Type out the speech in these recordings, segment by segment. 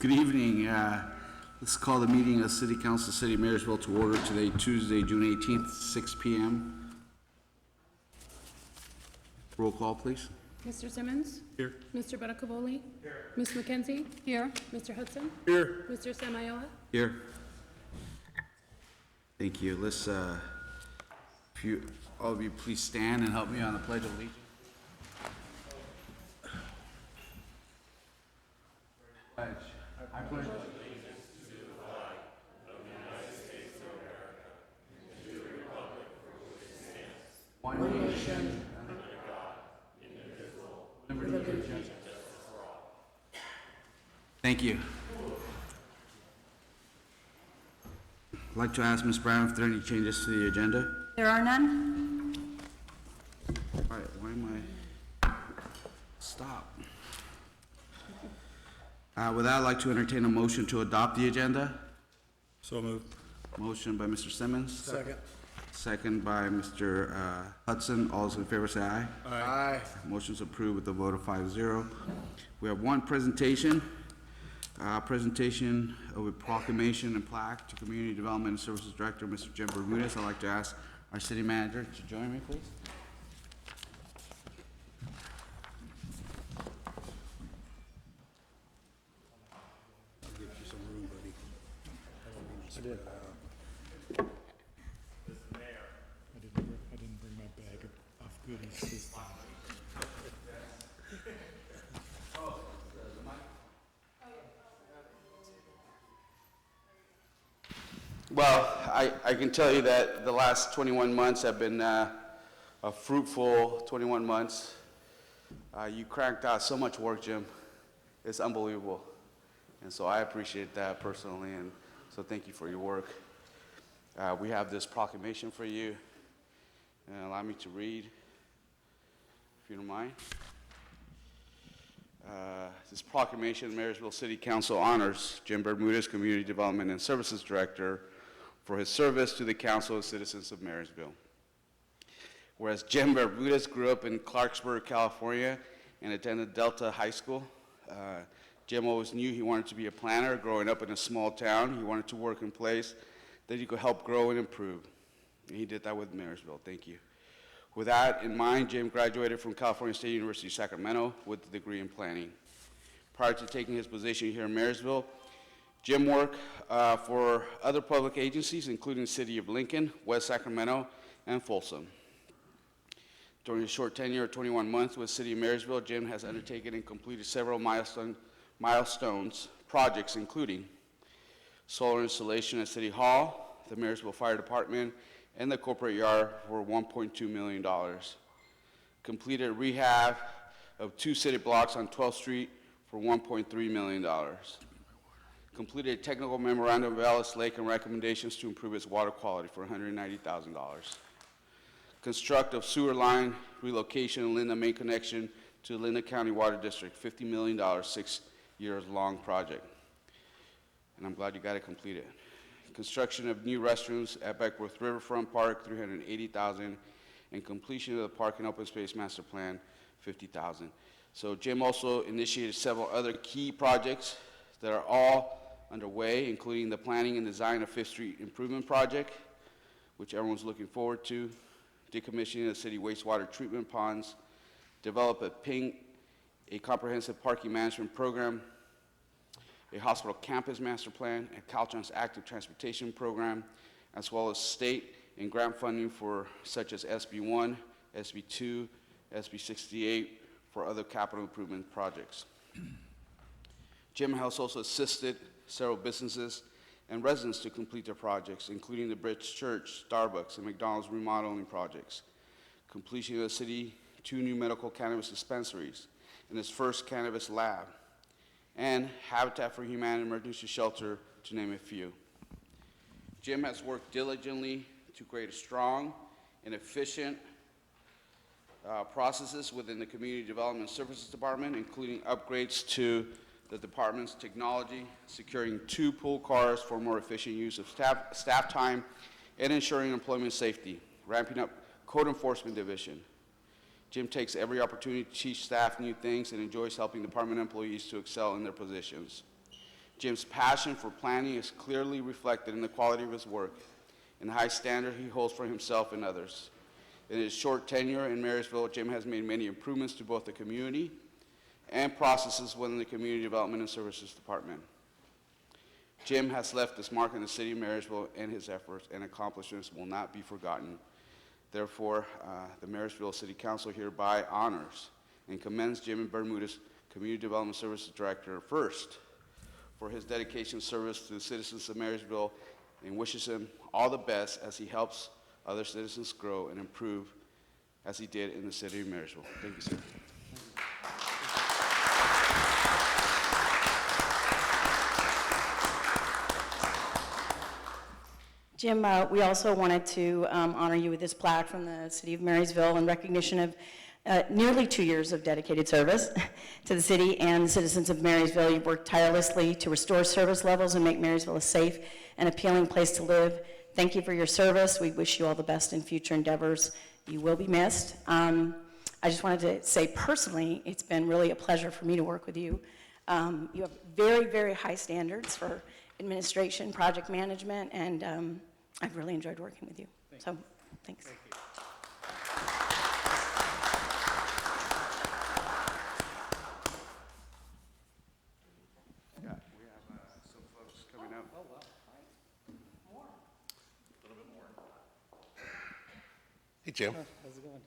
Good evening. Let's call the meeting of City Council, City of Marysville to order today, Tuesday, June 18th, 6 p.m. Roll call, please. Mr. Simmons? Here. Mr. Baracavoli? Here. Ms. McKenzie? Here. Mr. Hudson? Here. Mr. Samayoa? Here. Thank you. Let's, all of you please stand and help me on the Pledge of Allegiance. I pledge allegiance to the flag of the United States of America and to the republic for which it stands, one nation, under God, indivisible, liberty and justice for all. Thank you. I'd like to ask Ms. Brown if there are any changes to the agenda. There are none. All right, why am I? Stop. With that, I'd like to entertain a motion to adopt the agenda. So moved. Motion by Mr. Simmons. Second. Second by Mr. Hudson. All those in favor say aye. Aye. Motion's approved with a vote of 5-0. We have one presentation. Presentation of a proclamation and plaque to Community Development and Services Director, Mr. Jim Bermudez. I'd like to ask our city manager to join me, please. I did. I didn't bring my bag of goodies this time. Well, I can tell you that the last 21 months have been a fruitful 21 months. You cranked out so much work, Jim. It's unbelievable. And so I appreciate that personally, and so thank you for your work. We have this proclamation for you, and allow me to read, if you don't mind. This proclamation, Marysville City Council honors Jim Bermudez, Community Development and Services Director, for his service to the council and citizens of Marysville. Whereas Jim Bermudez grew up in Clarksburg, California, and attended Delta High School. Jim always knew he wanted to be a planner. Growing up in a small town, he wanted to work in a place that he could help grow and improve. And he did that with Marysville. Thank you. With that in mind, Jim graduated from California State University, Sacramento with a degree in planning. Prior to taking his position here in Marysville, Jim worked for other public agencies, including the City of Lincoln, West Sacramento, and Folsom. During his short tenure of 21 months with the City of Marysville, Jim has undertaken and completed several milestones projects, including solar installation at City Hall, the Marysville Fire Department, and the corporate yard for $1.2 million. Completed rehab of 2 city blocks on 12th Street for $1.3 million. Completed a technical memorandum of Ellis Lake and recommendations to improve its water quality for $190,000. Construct of sewer line relocation and Linda main connection to Linda County Water District, $50 million, 6 years long project. And I'm glad you got it completed. Construction of new restrooms at Beckworth Riverfront Park, $380,000, and completion of the park and open space master plan, $50,000. So Jim also initiated several other key projects that are all underway, including the planning and design of 5th Street Improvement Project, which everyone's looking forward to, decommissioning the city wastewater treatment ponds, develop a comprehensive parking management program, a hospital campus master plan, a Caltrans active transportation program, as well as state and grant funding for such as SB1, SB2, SB68 for other capital improvement projects. Jim has also assisted several businesses and residents to complete their projects, including the Bridge Church, Starbucks, and McDonald's remodeling projects, completion of the city 2 new medical cannabis dispensaries, and his first cannabis lab, and Habitat for Humanity emergency shelter, to name a few. Jim has worked diligently to create a strong and efficient processes within the Community Development Services Department, including upgrades to the department's technology, securing 2 pool cars for more efficient use of staff time, and ensuring employment safety, ramping up code enforcement division. Jim takes every opportunity to teach staff new things and enjoys helping department employees to excel in their positions. Jim's passion for planning is clearly reflected in the quality of his work and the high standard he holds for himself and others. In his short tenure in Marysville, Jim has made many improvements to both the community and processes within the Community Development and Services Department. Jim has left his mark in the city of Marysville, and his efforts and accomplishments will not be forgotten. Therefore, the Marysville City Council hereby honors and commends Jim Bermudez, Community Development Services Director, first for his dedication and service to the citizens of Marysville, and wishes him all the best as he helps other citizens grow and improve as he did in the city of Marysville. Thank you, sir. Jim, we also wanted to honor you with this plaque from the City of Marysville in recognition of nearly 2 years of dedicated service to the city and the citizens of Marysville. You've worked tirelessly to restore service levels and make Marysville a safe and appealing place to live. Thank you for your service. We wish you all the best in future endeavors. You will be missed. I just wanted to say personally, it's been really a pleasure for me to work with you. You have very, very high standards for administration, project management, and I've really enjoyed working with you. So, thanks. Thank you. Yeah, we have some folks coming up. Oh, wow. Hey, Jim. How's it going?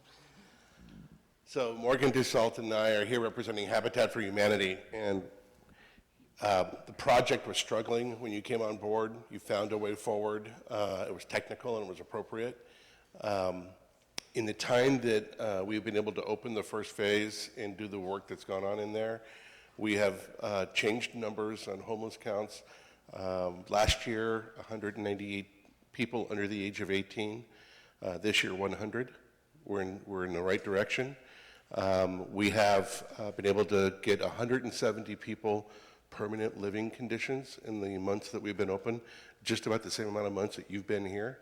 So Morgan Dussault and I are here representing Habitat for Humanity, and the project was struggling when you came on board. You found a way forward. It was technical and it was appropriate. In the time that we've been able to open the first phase and do the work that's gone on in there, we have changed numbers on homeless counts. Last year, 198 people under the age of 18. This year, 100. We're in the right direction. We have been able to get 170 people permanent living conditions in the months that we've been open, just about the same amount of months that you've been here.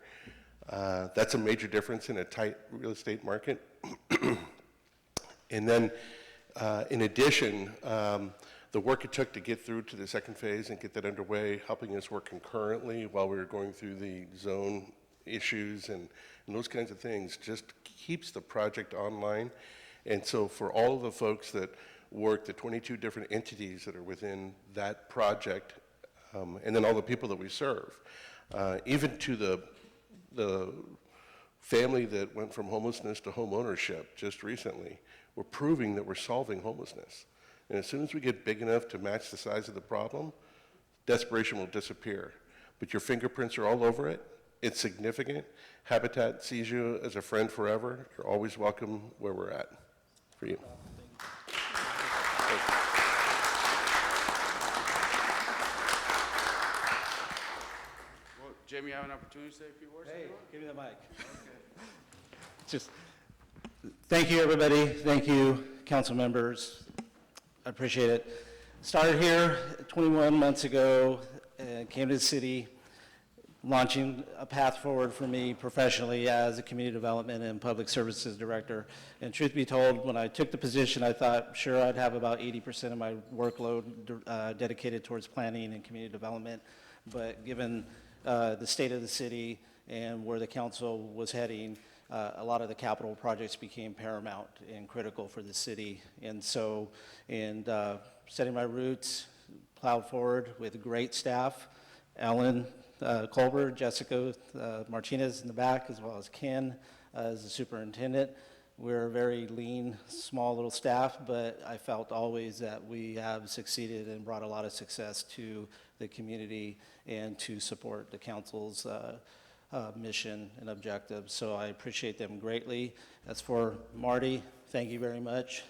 That's a major difference in a tight real estate market. And then, in addition, the work it took to get through to the second phase and get that underway, helping us work concurrently while we were going through the zone issues and those kinds of things, just keeps the project online. And so for all of the folks that work, the 22 different entities that are within that project, and then all the people that we serve, even to the family that went from homelessness to home ownership just recently, we're proving that we're solving homelessness. And as soon as we get big enough to match the size of the problem, desperation will disappear. But your fingerprints are all over it. It's significant. Habitat sees you as a friend forever. You're always welcome where we're at for you. Well, Jim, you have an opportunity to say a few words? Hey, give me the mic. Just, thank you, everybody. Thank you, council members. I appreciate it. Started here 21 months ago, came to the city, launching a path forward for me professionally as a community development and public services director. And truth be told, when I took the position, I thought, sure, I'd have about 80% of my workload dedicated towards planning and community development. But given the state of the city and where the council was heading, a lot of the capital projects became paramount and critical for the city. And so, setting my roots, plowed forward with great staff, Alan Colbert, Jessica Martinez in the back, as well as Ken as the superintendent. We're a very lean, small little staff, but I felt always that we have succeeded and brought a lot of success to the community and to support the council's mission and objectives. So I appreciate them greatly. As for Marty, thank you very much.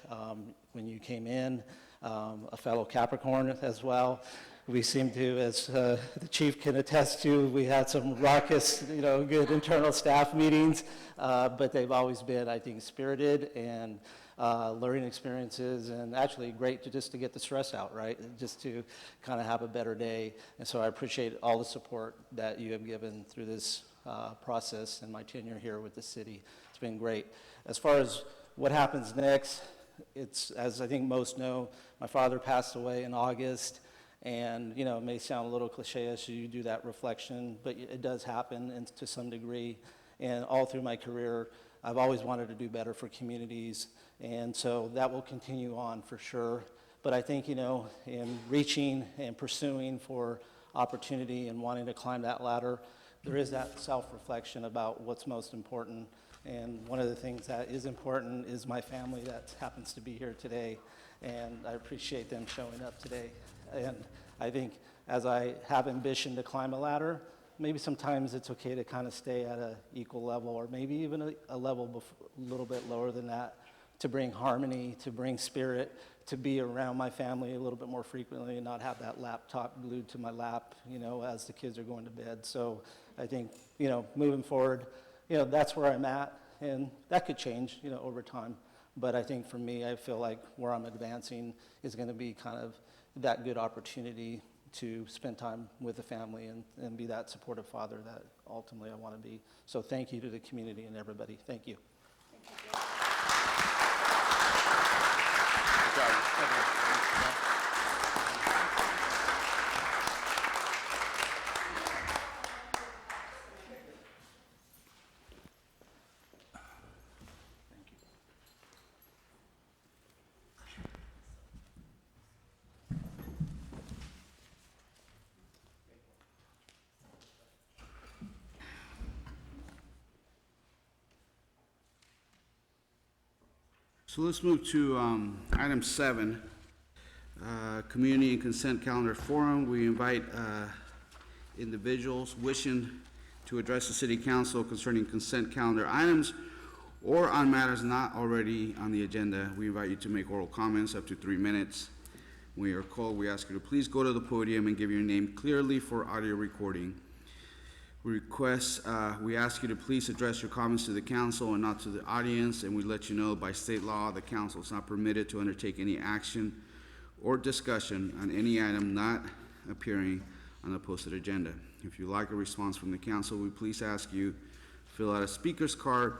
When you came in, a fellow Capricorn as well. We seem to, as the chief can attest to, we had some raucous, good internal staff meetings, but they've always been, I think, spirited and learning experiences, and actually great to get the stress out, right? Just to kind of have a better day. And so I appreciate all the support that you have given through this process and my tenure here with the city. It's been great. As far as what happens next, it's, as I think most know, my father passed away in August, And, you know, it may sound a little cliche as you do that reflection, but it does happen and to some degree. And all through my career, I've always wanted to do better for communities. And so that will continue on for sure. But I think, you know, in reaching and pursuing for opportunity and wanting to climb that ladder, there is that self-reflection about what's most important. And one of the things that is important is my family that happens to be here today. And I appreciate them showing up today. And I think as I have ambition to climb a ladder, maybe sometimes it's okay to kind of stay at an equal level, or maybe even a level a little bit lower than that, to bring harmony, to bring spirit, to be around my family a little bit more frequently and not have that laptop glued to my lap, you know, as the kids are going to bed. So I think, you know, moving forward, you know, that's where I'm at, and that could change, you know, over time. But I think for me, I feel like where I'm advancing is going to be kind of that good opportunity to spend time with the family and be that supportive father that ultimately I want to be. So thank you to the community and everybody. Thank you. So let's move to item 7, Community and Consent Calendar Forum. We invite individuals wishing to address the City Council concerning consent calendar items or on matters not already on the agenda. We invite you to make oral comments up to 3 minutes. When you're called, we ask you to please go to the podium and give your name clearly for audio recording. We ask you to please address your comments to the council and not to the audience, and we let you know by state law the council is not permitted to undertake any action or discussion on any item not appearing on the posted agenda. If you'd like a response from the council, we please ask you to fill out a speaker's card,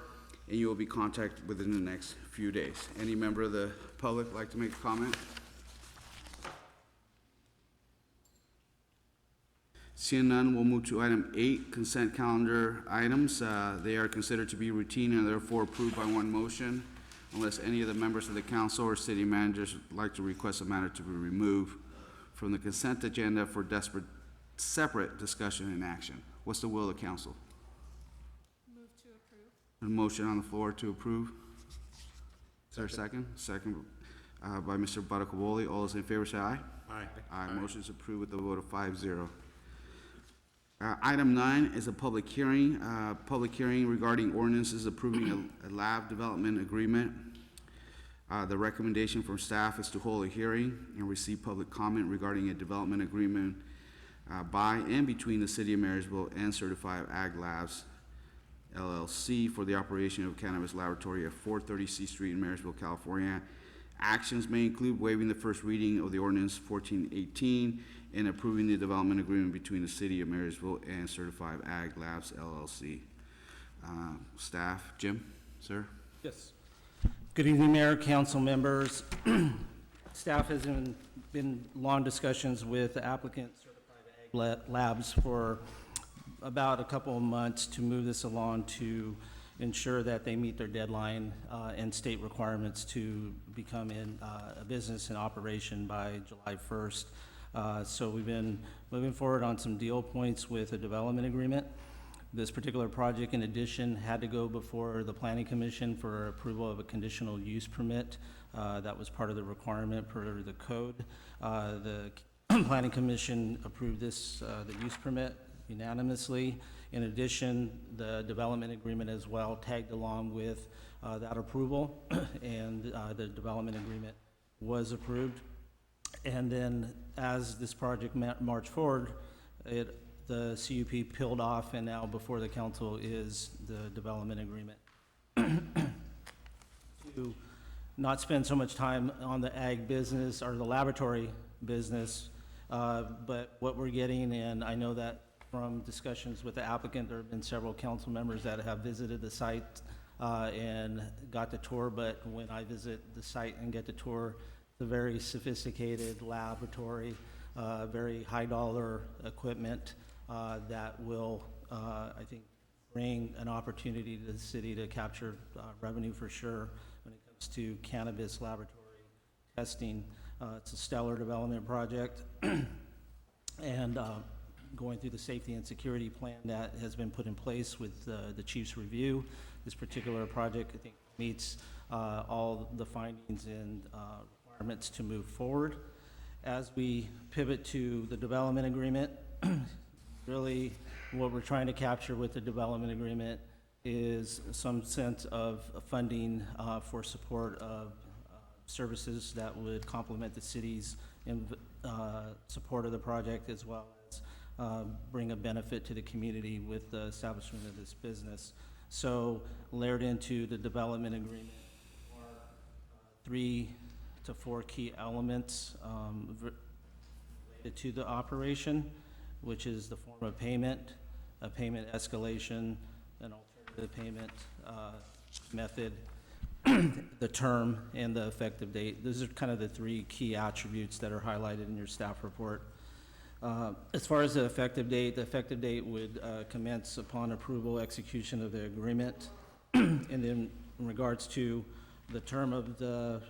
and you will be contacted within the next few days. Any member of the public like to make a comment? Seeing none, we'll move to item 8, consent calendar items. They are considered to be routine and therefore approved by one motion, unless any of the members of the council or city managers would like to request a matter to be removed from the consent agenda for separate discussion and action. What's the will of the council? Move to approve. A motion on the floor to approve. Is there a second? Second by Mr. Baracoboli. All those in favor say aye. Aye. Aye. Motion is approved with a vote of 5-0. Item 9 is a public hearing. Public hearing regarding ordinances approving a lab development agreement. The recommendation from staff is to hold a hearing and receive public comment regarding a development agreement by and between the City of Marysville and Certified Ag Labs LLC for the operation of a cannabis laboratory at 430 C Street in Marysville, California. Actions may include waiving the first reading of the ordinance 1418 and approving the development agreement between the City of Marysville and Certified Ag Labs LLC. Staff, Jim, sir? Yes. Good evening, Mayor, council members. Staff has been in long discussions with the applicant Certified Ag Labs for about a couple of months to move this along to ensure that they meet their deadline and state requirements to become in a business in operation by July 1st. So we've been moving forward on some deal points with a development agreement. This particular project, in addition, had to go before the Planning Commission for approval of a conditional use permit. That was part of the requirement per the code. The Planning Commission approved this, the use permit unanimously. In addition, the development agreement as well tagged along with that approval, and the development agreement was approved. And then as this project marched forward, the CUP peeled off, and now before the council is the development agreement. To not spend so much time on the ag business or the laboratory business, but what we're getting, and I know that from discussions with the applicant, there have been several council members that have visited the site and got the tour, but when I visit the site and get the tour, it's a very sophisticated laboratory. very high-dollar equipment that will, I think, bring an opportunity to the city to capture revenue for sure when it comes to cannabis laboratory testing. It's a stellar development project, and going through the safety and security plan that has been put in place with the chief's review. This particular project, I think, meets all the findings and requirements to move forward. As we pivot to the development agreement, really what we're trying to capture with the development agreement is some sense of funding for support of services that would complement the city's support of the project, as well as bring a benefit to the community with the establishment of this business. So layered into the development agreement are 3 to 4 key elements related to the operation, which is the form of payment, a payment escalation, an alternative payment method, the term, and the effective date. Those are kind of the 3 key attributes that are highlighted in your staff report. As far as the effective date would commence upon approval, execution of the agreement. And then in regards to the term of the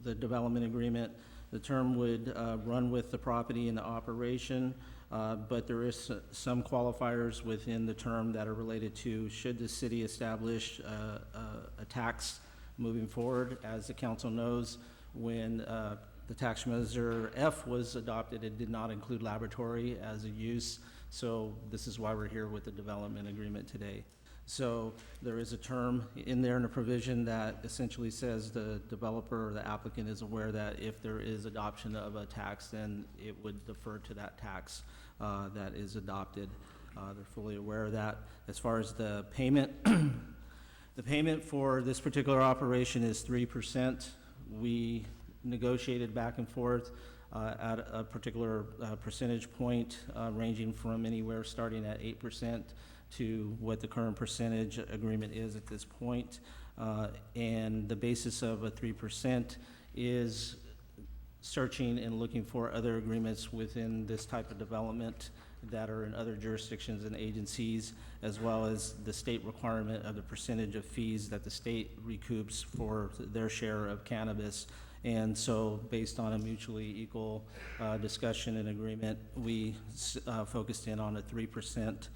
development agreement, the term would run with the property and the operation, but there is some qualifiers within the term that are related to should the city establish a tax moving forward. As the council knows, when the tax measure F was adopted, it did not include laboratory as a use, so this is why we're here with the development agreement today. So there is a term in there in a provision that essentially says the developer or the applicant is aware that if there is adoption of a tax, then it would defer to that tax that is adopted. They're fully aware of that. As far as the payment, the payment for this particular operation is 3%. We negotiated back and forth at a particular percentage point, ranging from anywhere starting at 8% to what the current percentage agreement is at this point. And the basis of a 3% is searching and looking for other agreements within this type of development that are in other jurisdictions and agencies, as well as the state requirement of the percentage of fees that the state recoups for their share of cannabis. And so based on a mutually equal discussion and agreement, we focused in on a 3%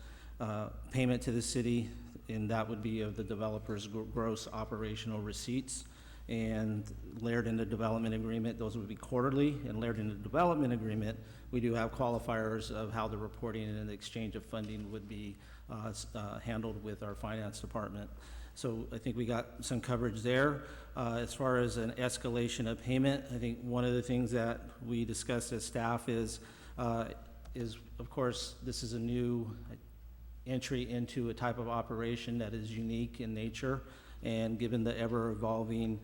payment to the city, and that would be of the developer's gross operational receipts. And layered in the development agreement, those would be quarterly, and layered in the development agreement, we do have qualifiers of how the reporting and the exchange of funding would be handled with our finance department. So I think we got some coverage there. As far as an escalation of payment, I think one of the things that we discussed as staff is of course, this is a new entry into a type of operation that is unique in nature, and given the ever-evolving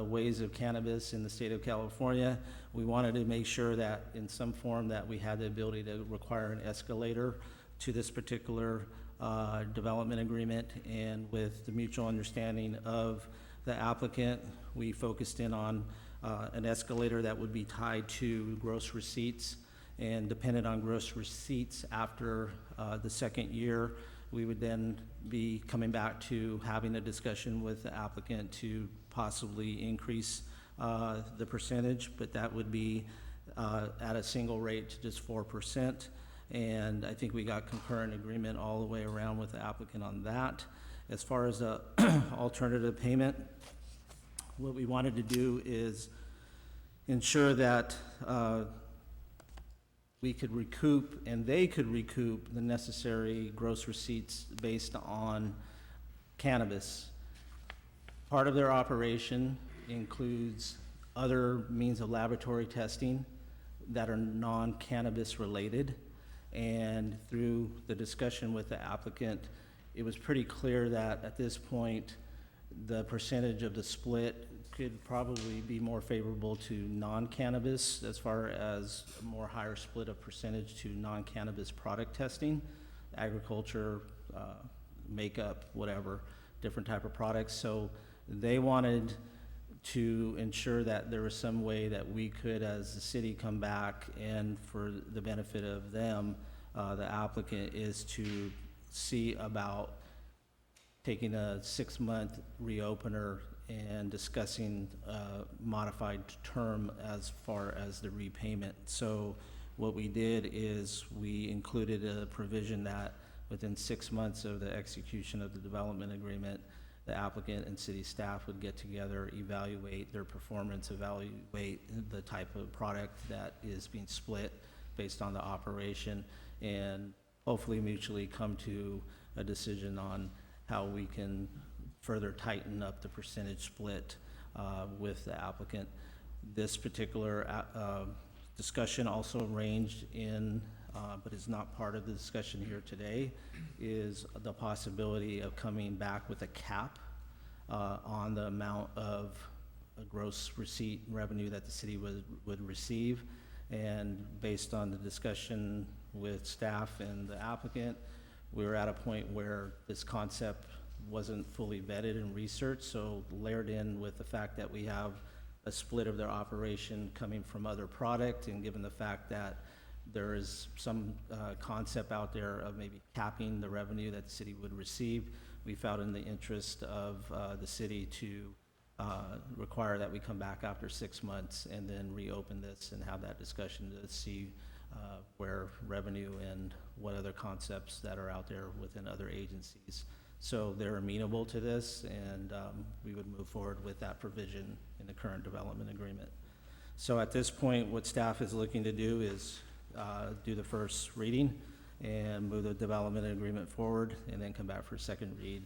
ways of cannabis in the state of California, we wanted to make sure that in some form that we had the ability to require an escalator to this particular development agreement. And with the mutual understanding of the applicant, we focused in on an escalator that would be tied to gross receipts, and dependent on gross receipts after the second year, we would then be coming back to having a discussion with the applicant to possibly increase the percentage, but that would be at a single rate to just 4%. And I think we got concurrent agreement all the way around with the applicant on that. As far as the alternative payment, what we wanted to do is ensure that we could recoup and they could recoup the necessary gross receipts based on cannabis. Part of their operation includes other means of laboratory testing that are non-cannabis related. And through the discussion with the applicant, it was pretty clear that at this point, the percentage of the split could probably be more favorable to non-cannabis, as far as a more higher split of percentage to non-cannabis product testing, agriculture, makeup, whatever, different type of products. So they wanted to ensure that there was some way that we could, as the city, come back and for the benefit of them, the applicant, is to see about taking a 6-month reopener and discussing a modified term as far as the repayment. So what we did is we included a provision that within 6 months of the execution of the development agreement, the applicant and city staff would get together, evaluate their performance, evaluate the type of product that is being split based on the operation, and hopefully mutually come to a decision on how we can further tighten up the percentage split with the applicant. This particular discussion also ranged in, but is not part of the discussion here today, is the possibility of coming back with a cap on the amount of gross receipt revenue that the city would receive. And based on the discussion with staff and the applicant, we were at a point where this concept wasn't fully vetted and researched, so layered in with the fact that we have a split of their operation coming from other product, and given the fact that there is some concept out there of maybe capping the revenue that the city would receive, we felt in the interest of the city to require that we come back after 6 months and then reopen this and have that discussion to see where revenue and what other concepts that are out there within other agencies. So they're amenable to this, and we would move forward with that provision in the current development agreement. So at this point, what staff is looking to do is do the first reading and move the development agreement forward, and then come back for a second read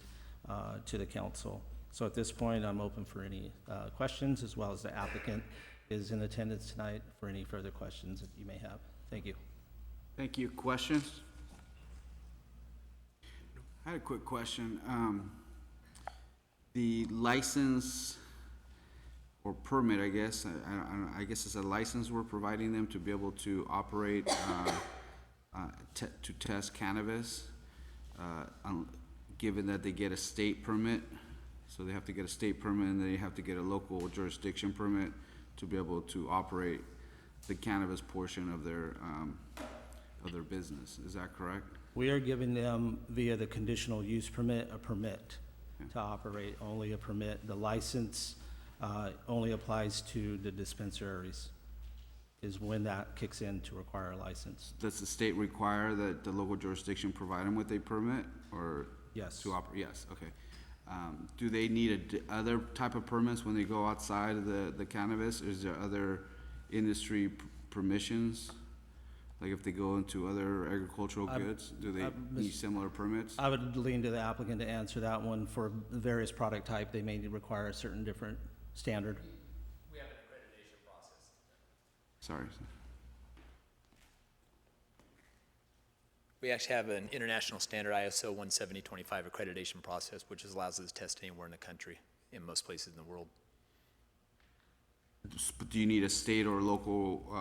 to the council. So at this point, I'm open for any questions, as well as the applicant is in attendance tonight for any further questions that you may have. Thank you. Thank you. Questions? I had a quick question. The license or permit, I guess, I guess it's a license we're providing them to be able to operate, to test cannabis, given that they get a state permit. So they have to get a state permit, and they have to get a local jurisdiction permit to be able to operate the cannabis portion of their business. Is that correct? We are giving them, via the conditional use permit, a permit to operate, only a permit. The license only applies to the dispensaries, is when that kicks in to require a license. Does the state require that the local jurisdiction provide them with a permit, or? Yes. To operate, yes, okay. Do they need other type of permits when they go outside of the cannabis? Is there other industry permissions? Like if they go into other agricultural goods, do they need similar permits? I would lean to the applicant to answer that one. For the various product type, they may require a certain different standard. We have an accreditation process. Sorry. We actually have an international standard ISO 17025 accreditation process, which allows us to test anywhere in the country, in most places in the world. But do you need a state or local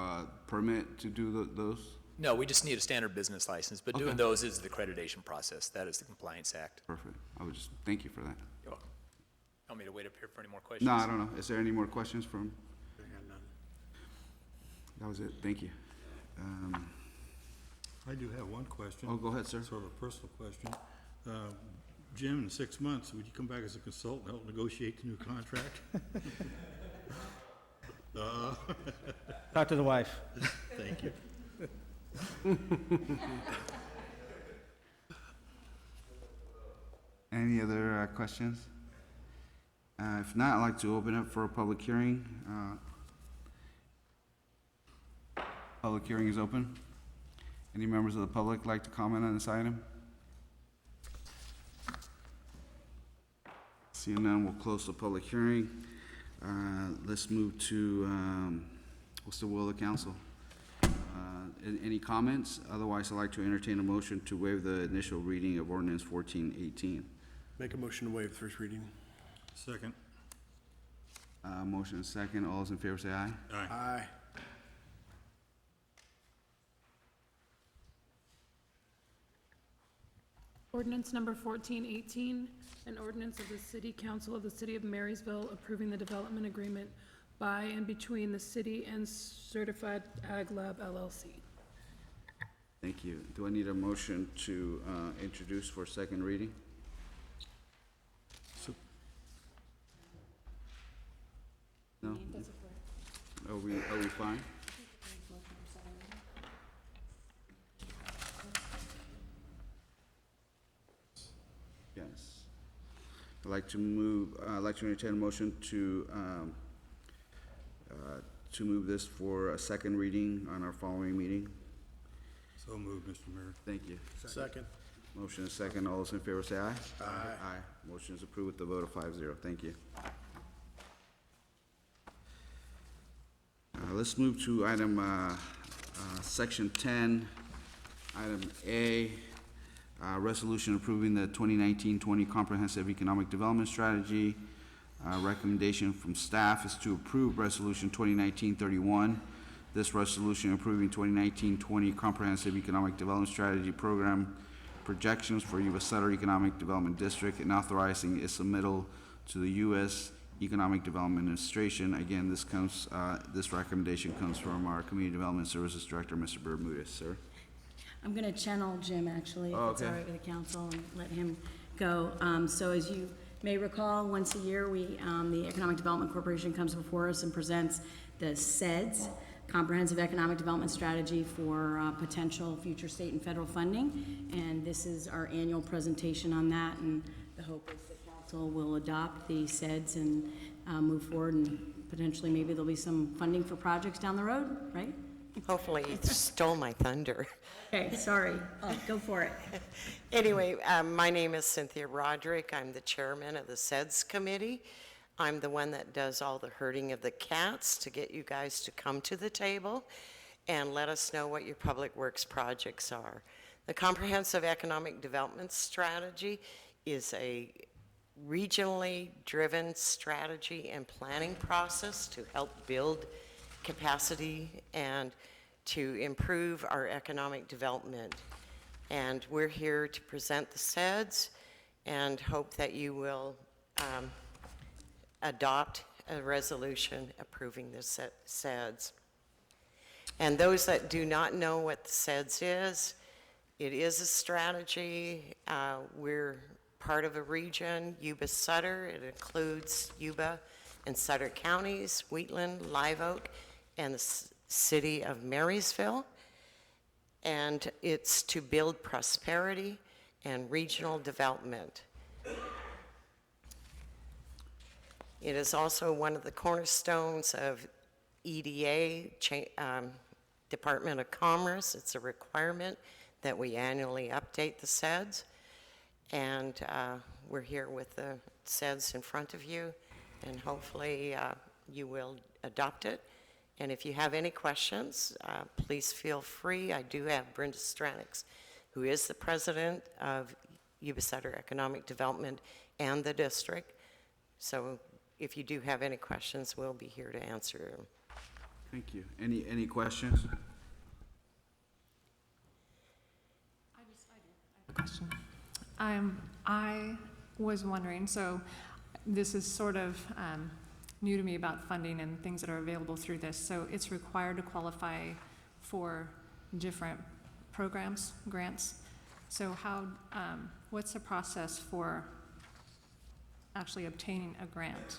permit to do those? No, we just need a standard business license, but doing those is the accreditation process. That is the Compliance Act. Perfect. I would just, thank you for that. You're welcome. Want me to wait up here for any more questions? No, I don't know. Is there any more questions from? That was it. Thank you. I do have one question. Oh, go ahead, sir. Sort of a personal question. Jim, in 6 months, would you come back as a consultant, help negotiate the new contract? Talk to the wife. Thank you. Any other questions? If not, I'd like to open up for a public hearing. Public hearing is open. Any members of the public like to comment on this item? Seeing none, we'll close the public hearing. Let's move to, what's the will of the council? Any comments? Otherwise, I'd like to entertain a motion to waive the initial reading of ordinance 1418. Make a motion to waive first reading. Second. Motion and second. All those in favor say aye. Aye. Ordinance number 1418, an ordinance of the City Council of the City of Marysville approving the development agreement by and between the city and Certified Ag Lab LLC. Thank you. Do I need a motion to introduce for second reading? So, No? Are we fine? Yes. I'd like to entertain a motion to move this for a second reading on our following meeting. so moved, Mr. Mayor. Thank you. Second. Motion is second. All those in favor say aye. Aye. Aye. Motion is approved with the vote of 5-0. Thank you. Let's move to item, section 10, item A, resolution approving the 2019-20 Comprehensive Economic Development Strategy. Recommendation from staff is to approve resolution 2019-31. This resolution approving 2019-20 Comprehensive Economic Development Strategy Program projections for Yuba Sutter Economic Development District and authorizing its submittal to the U.S. Economic Development Administration. Again, this recommendation comes from our Community Development Services Director, Mr. Bermudez, sir. I'm going to channel Jim, actually, if Oh, it's all okay. right with the council, and let him go. So as you may recall, once a year, the Economic Development Corporation comes before us and presents the CEDS, Comprehensive Economic Development Strategy for potential future state and federal funding. And this is our annual presentation on that, and the hope is that council will adopt the CEDS and move forward, and potentially maybe there'll be some funding for projects down the road, right? Hopefully you stole my thunder. Okay, sorry. Go for it. Anyway, my name is Cynthia Roderick. I'm the chairman of the CEDS committee. I'm the one that does all the herding of the cats to get you guys to come to the table and let us know what your public works projects are. The Comprehensive Economic Development Strategy is a regionally driven strategy and planning process to help build capacity and to improve our economic development. And we're here to present the CEDS and hope that you will adopt a resolution approving the CEDS. And those that do not know what the CEDS is, it is a strategy. We're part of a region, Yuba Sutter. It includes Yuba and Sutter counties, Wheatland, Live Oak, and the City of Marysville. And it's to build prosperity and regional development. It is also one of the cornerstones of EDA, Department of Commerce. It's a requirement that we annually update the CEDS. And we're here with the CEDS in front of you, and hopefully you will adopt it. And if you have any questions, please feel free. I do have Brenda Stranix, who is the president of Yuba Sutter Economic Development and the district. So if you do have any questions, we'll be here to answer them. Thank you. Any questions? I have a question. I was wondering, so this is sort of new to me about funding and things that are available through this. So it's required to qualify for different programs, grants. So what's the process for actually obtaining a grant?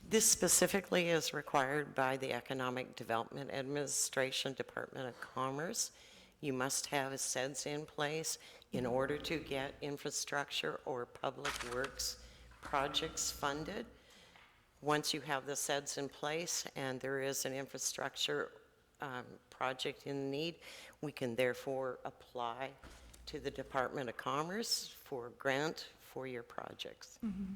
This specifically is required by the Economic Development Administration, Department of Commerce. You must have a CEDS in place in order to get infrastructure or public works projects funded. Once you have the CEDS in place and there is an infrastructure project in need, we can therefore apply to the Department of Commerce for a grant for your projects. Mm-hmm.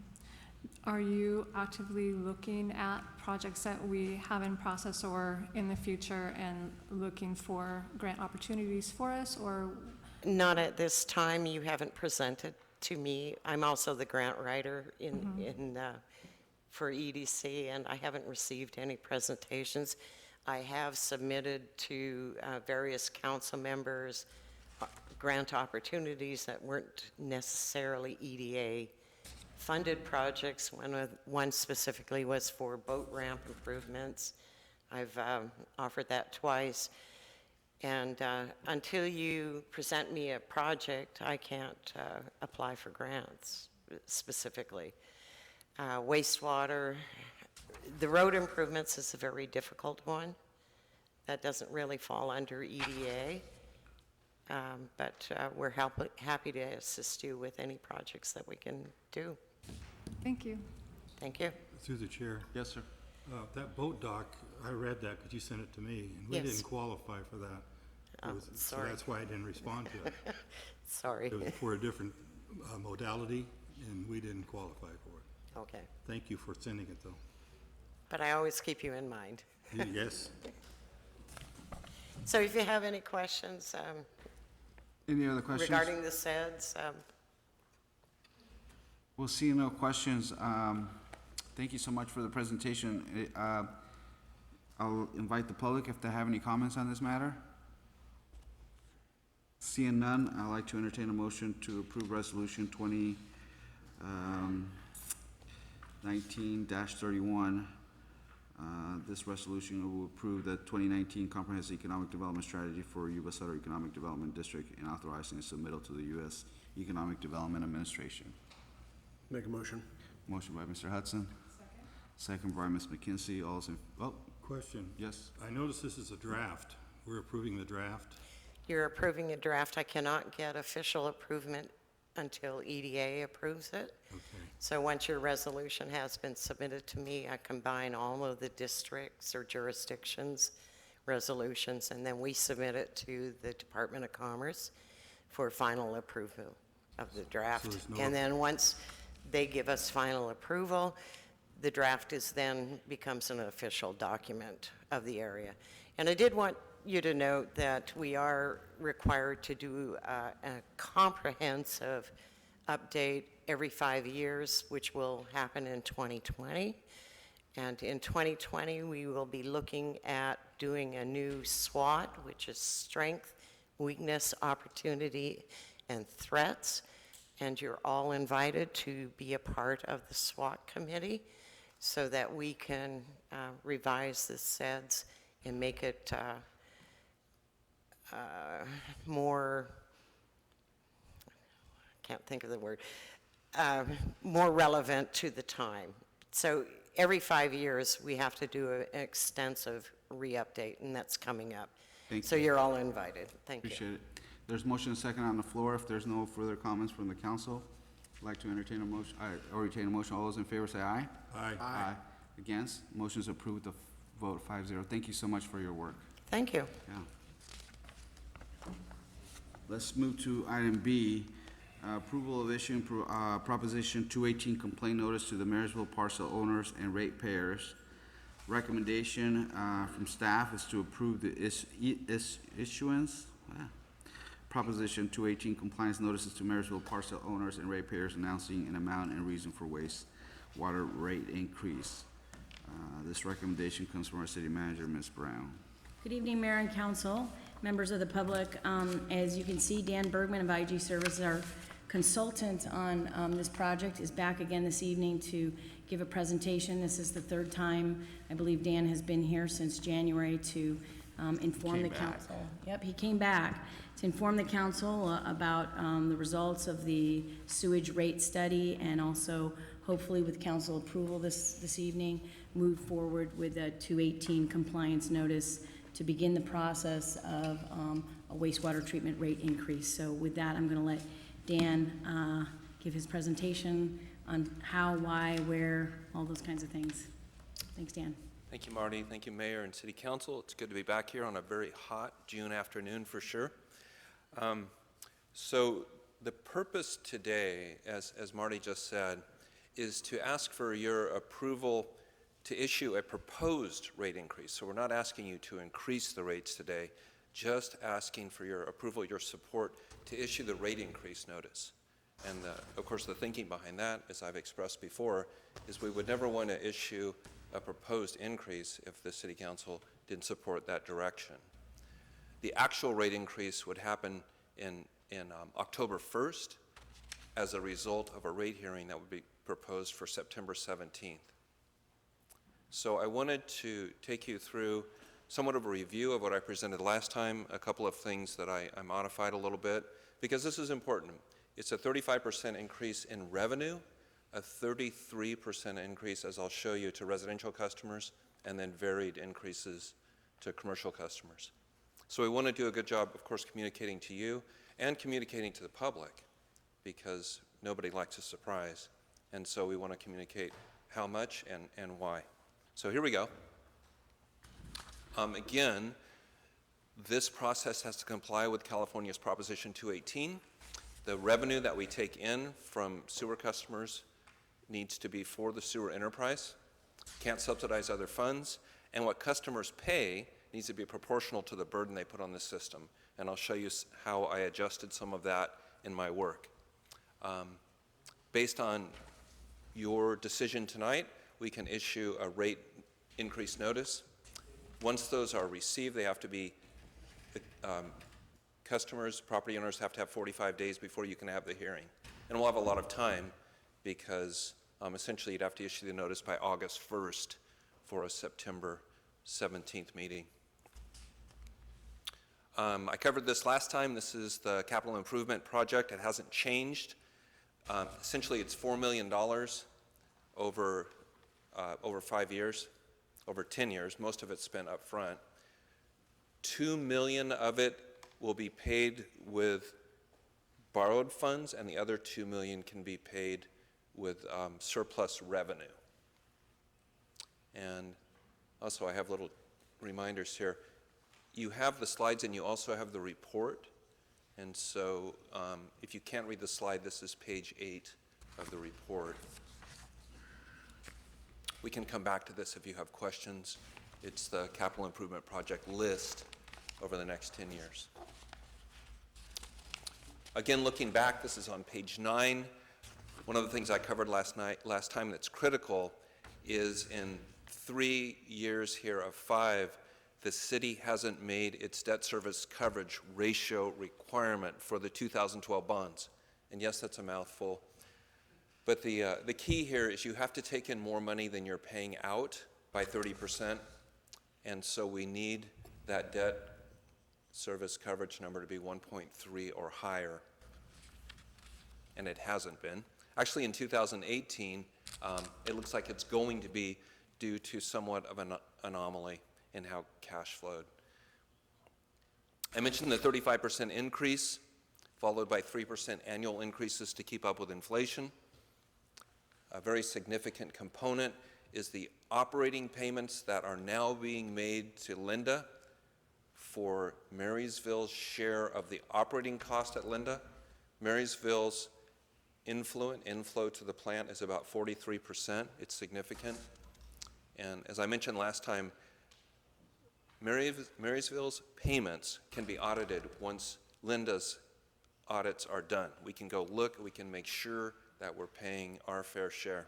Are you actively looking at projects that we have in process or in the future and looking for grant opportunities for us, or? Not at this time. You haven't presented to me. I'm also the grant writer for EDC, and I haven't received any presentations. I have submitted to various council members grant opportunities that weren't necessarily EDA-funded projects. One specifically was for boat ramp improvements. I've offered that twice. And until you present me a project, I can't apply for grants specifically. Wastewater, the road improvements is a very difficult one. That doesn't really fall under EDA, but we're happy to assist you with any projects that we can do. Thank you. Thank you. Through the chair, Yes, sir. that boat dock, I read that because you sent it to me, and we Yes. didn't qualify for that. Oh, So sorry. that's why I didn't respond to it. Sorry. It was for a different modality, and we didn't qualify for it. Okay. Thank you for sending it, though. But I always keep you in mind. Yes. So if you have any questions Any other questions? regarding the SEDS, We'll see no questions. Thank you so much for the presentation. I'll invite the public if they have any comments on this matter. Seeing none, I'd like to entertain a motion to approve Resolution 2019-31. This resolution will approve the 2019 Comprehensive Economic Development Strategy for Yuba Sutter Economic Development District and authorizing its submittal to the U.S. Economic Development Administration. Make a motion. Motion by Mr. Hudson. Second by Ms. McKenzie. All those in, Question. yes. I notice this is a draft. We're approving the draft. you're approving a draft. I cannot get official approval until EDA approves it. Okay. So once your resolution has been submitted to me, I combine all of the districts or jurisdictions' resolutions, and then we submit it to the Department of Commerce for final approval of the draft. there's no- And then once they give us final approval, the draft is then becomes an official document of the area. And I did want you to note that we are required to do a comprehensive update every 5 years, which will happen in 2020. And in 2020, we will be looking at doing a new SWOT, which is strength, weakness, opportunity, and threats. And you're all invited to be a part of the SWOT committee so that we can revise the SEDS and make it more, can't think of the word, more relevant to the time. So every 5 years, we have to do an extensive re-update, and that's coming up. Thank So you. you're all invited. Thank you. Appreciate it. There's motion and second on the floor. If there's no further comments from the council, I'd like to entertain a motion, or retain a motion. All those in favor say aye. Aye. Aye. Against? Motion is approved with a vote 5-0. Thank you so much for your work. Thank you. Yeah. Let's move to item B, approval of issuing Proposition 218 complaint notice to the Marysville parcel owners and ratepayers. Recommendation from staff is to approve the issuance. Proposition 218 compliance notices to Marysville parcel owners and ratepayers announcing an amount and reason for wastewater rate increase. This recommendation comes from our city manager, Ms. Brown. Good evening, Mayor and Council, members of the public. As you can see, Dan Bergman of IG Services, our consultant on this project, is back again this evening to give a presentation. This is the third time, I believe Dan has been here since January to inform the council. Yep, he came back to inform the council about the results of the sewage rate study, and also hopefully with council approval this evening, move forward with a 218 compliance notice to begin the process of a wastewater treatment rate increase. So with that, I'm going to let Dan give his presentation on how, why, where, all those kinds of things. Thanks, Dan. Thank you, Marty. Thank you, Mayor and City Council. It's good to be back here on a very hot June afternoon for sure. So the purpose today, as Marty just said, is to ask for your approval to issue a proposed rate increase. So we're not asking you to increase the rates today, just asking for your approval, your support to issue the rate increase notice. And of course, the thinking behind that, as I've expressed before, is we would never want to issue a proposed increase if the City Council didn't support that direction. The actual rate increase would happen in October 1st as a result of a rate hearing that would be proposed for September 17th. So I wanted to take you through somewhat of a review of what I presented last time, a couple of things that I modified a little bit, because this is important. It's a 35% increase in revenue, a 33% increase, as I'll show you, to residential customers, and then varied increases to commercial customers. So we want to do a good job, of course, communicating to you and communicating to the public, because nobody likes a surprise. And so we want to communicate how much and why. So here we go. Again, this process has to comply with California's Proposition 218. The revenue that we take in from sewer customers needs to be for the sewer enterprise, can't subsidize other funds, and what customers pay needs to be proportional to the burden they put on the system. And I'll show you how I adjusted some of that in my work. Based on your decision tonight, we can issue a rate increase notice. Once those are received, they have to be, customers, property owners have to have 45 days before you can have the hearing. And we'll have a lot of time because essentially you'd have to issue the notice by August 1st for a September 17th meeting. I covered this last time. This is the capital improvement project. It hasn't changed. Essentially, it's $4 million over 5 years, over 10 years. Most of it's spent up front. $2 million of it will be paid with borrowed funds, and the other $2 million can be paid with surplus revenue. And also, I have little reminders here. You have the slides, and you also have the report. And so if you can't read the slide, this is page 8 of the report. We can come back to this if you have questions. It's the capital improvement project list over the next 10 years. Again, looking back, this is on page 9. One of the things I covered last time that's critical is in 3 years here of 5, the city hasn't made its debt service coverage ratio requirement for the 2012 bonds. And yes, that's a mouthful. But the key here is you have to take in more money than you're paying out by 30%. And so we need that debt service coverage number to be 1.3 or higher. And it hasn't been. Actually, in 2018, it looks like it's going to be due to somewhat of an anomaly in how cash flowed. I mentioned the 35% increase, followed by 3% annual increases to keep up with inflation. A very significant component is the operating payments that are now being made to Linda for Marysville's share of the operating cost at Linda. Marysville's inflow to the plant is about 43%. It's significant. And as I mentioned last time, Marysville's payments can be audited once Linda's audits are done. We can go look, we can make sure that we're paying our fair share.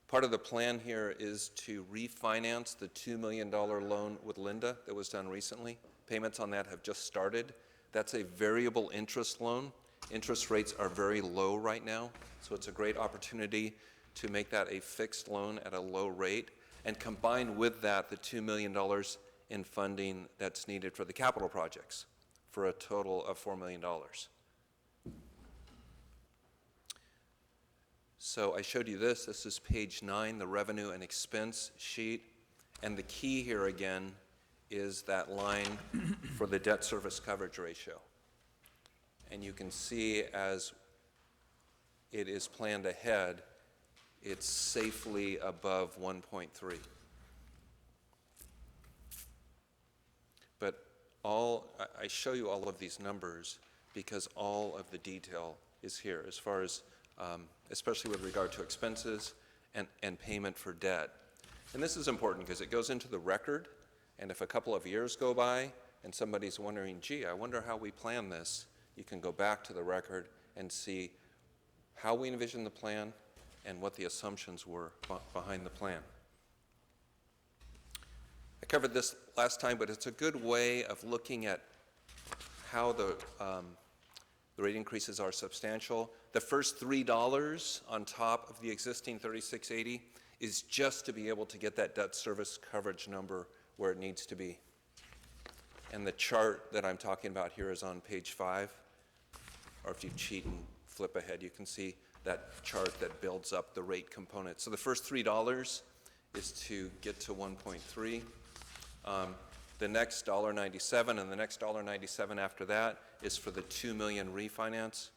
Part of the plan here is to refinance the $2 million loan with Linda that was done recently. Payments on that have just started. That's a variable interest loan. Interest rates are very low right now, so it's a great opportunity to make that a fixed loan at a low rate, and combine with that the $2 million in funding that's needed for the capital projects for a total of $4 million. So I showed you this. This is page 9, the revenue and expense sheet. And the key here again is that line for the debt service coverage ratio. And you can see as it is planned ahead, it's safely above 1.3. But I show you all of these numbers because all of the detail is here as far as, especially with regard to expenses and payment for debt. And this is important because it goes into the record, and if a couple of years go by and somebody's wondering, gee, I wonder how we plan this, you can go back to the record and see how we envisioned the plan and what the assumptions were behind the plan. I covered this last time, but it's a good way of looking at how the rate increases are substantial. The first $3 on top of the existing 3680 is just to be able to get that debt service coverage number where it needs to be. And the chart that I'm talking about here is on page 5, or if you cheat and flip ahead, you can see that chart that builds up the rate component. So the first $3 is to get to 1.3. The next $1.97 and the next $1.97 after that is for the $2 million refinance.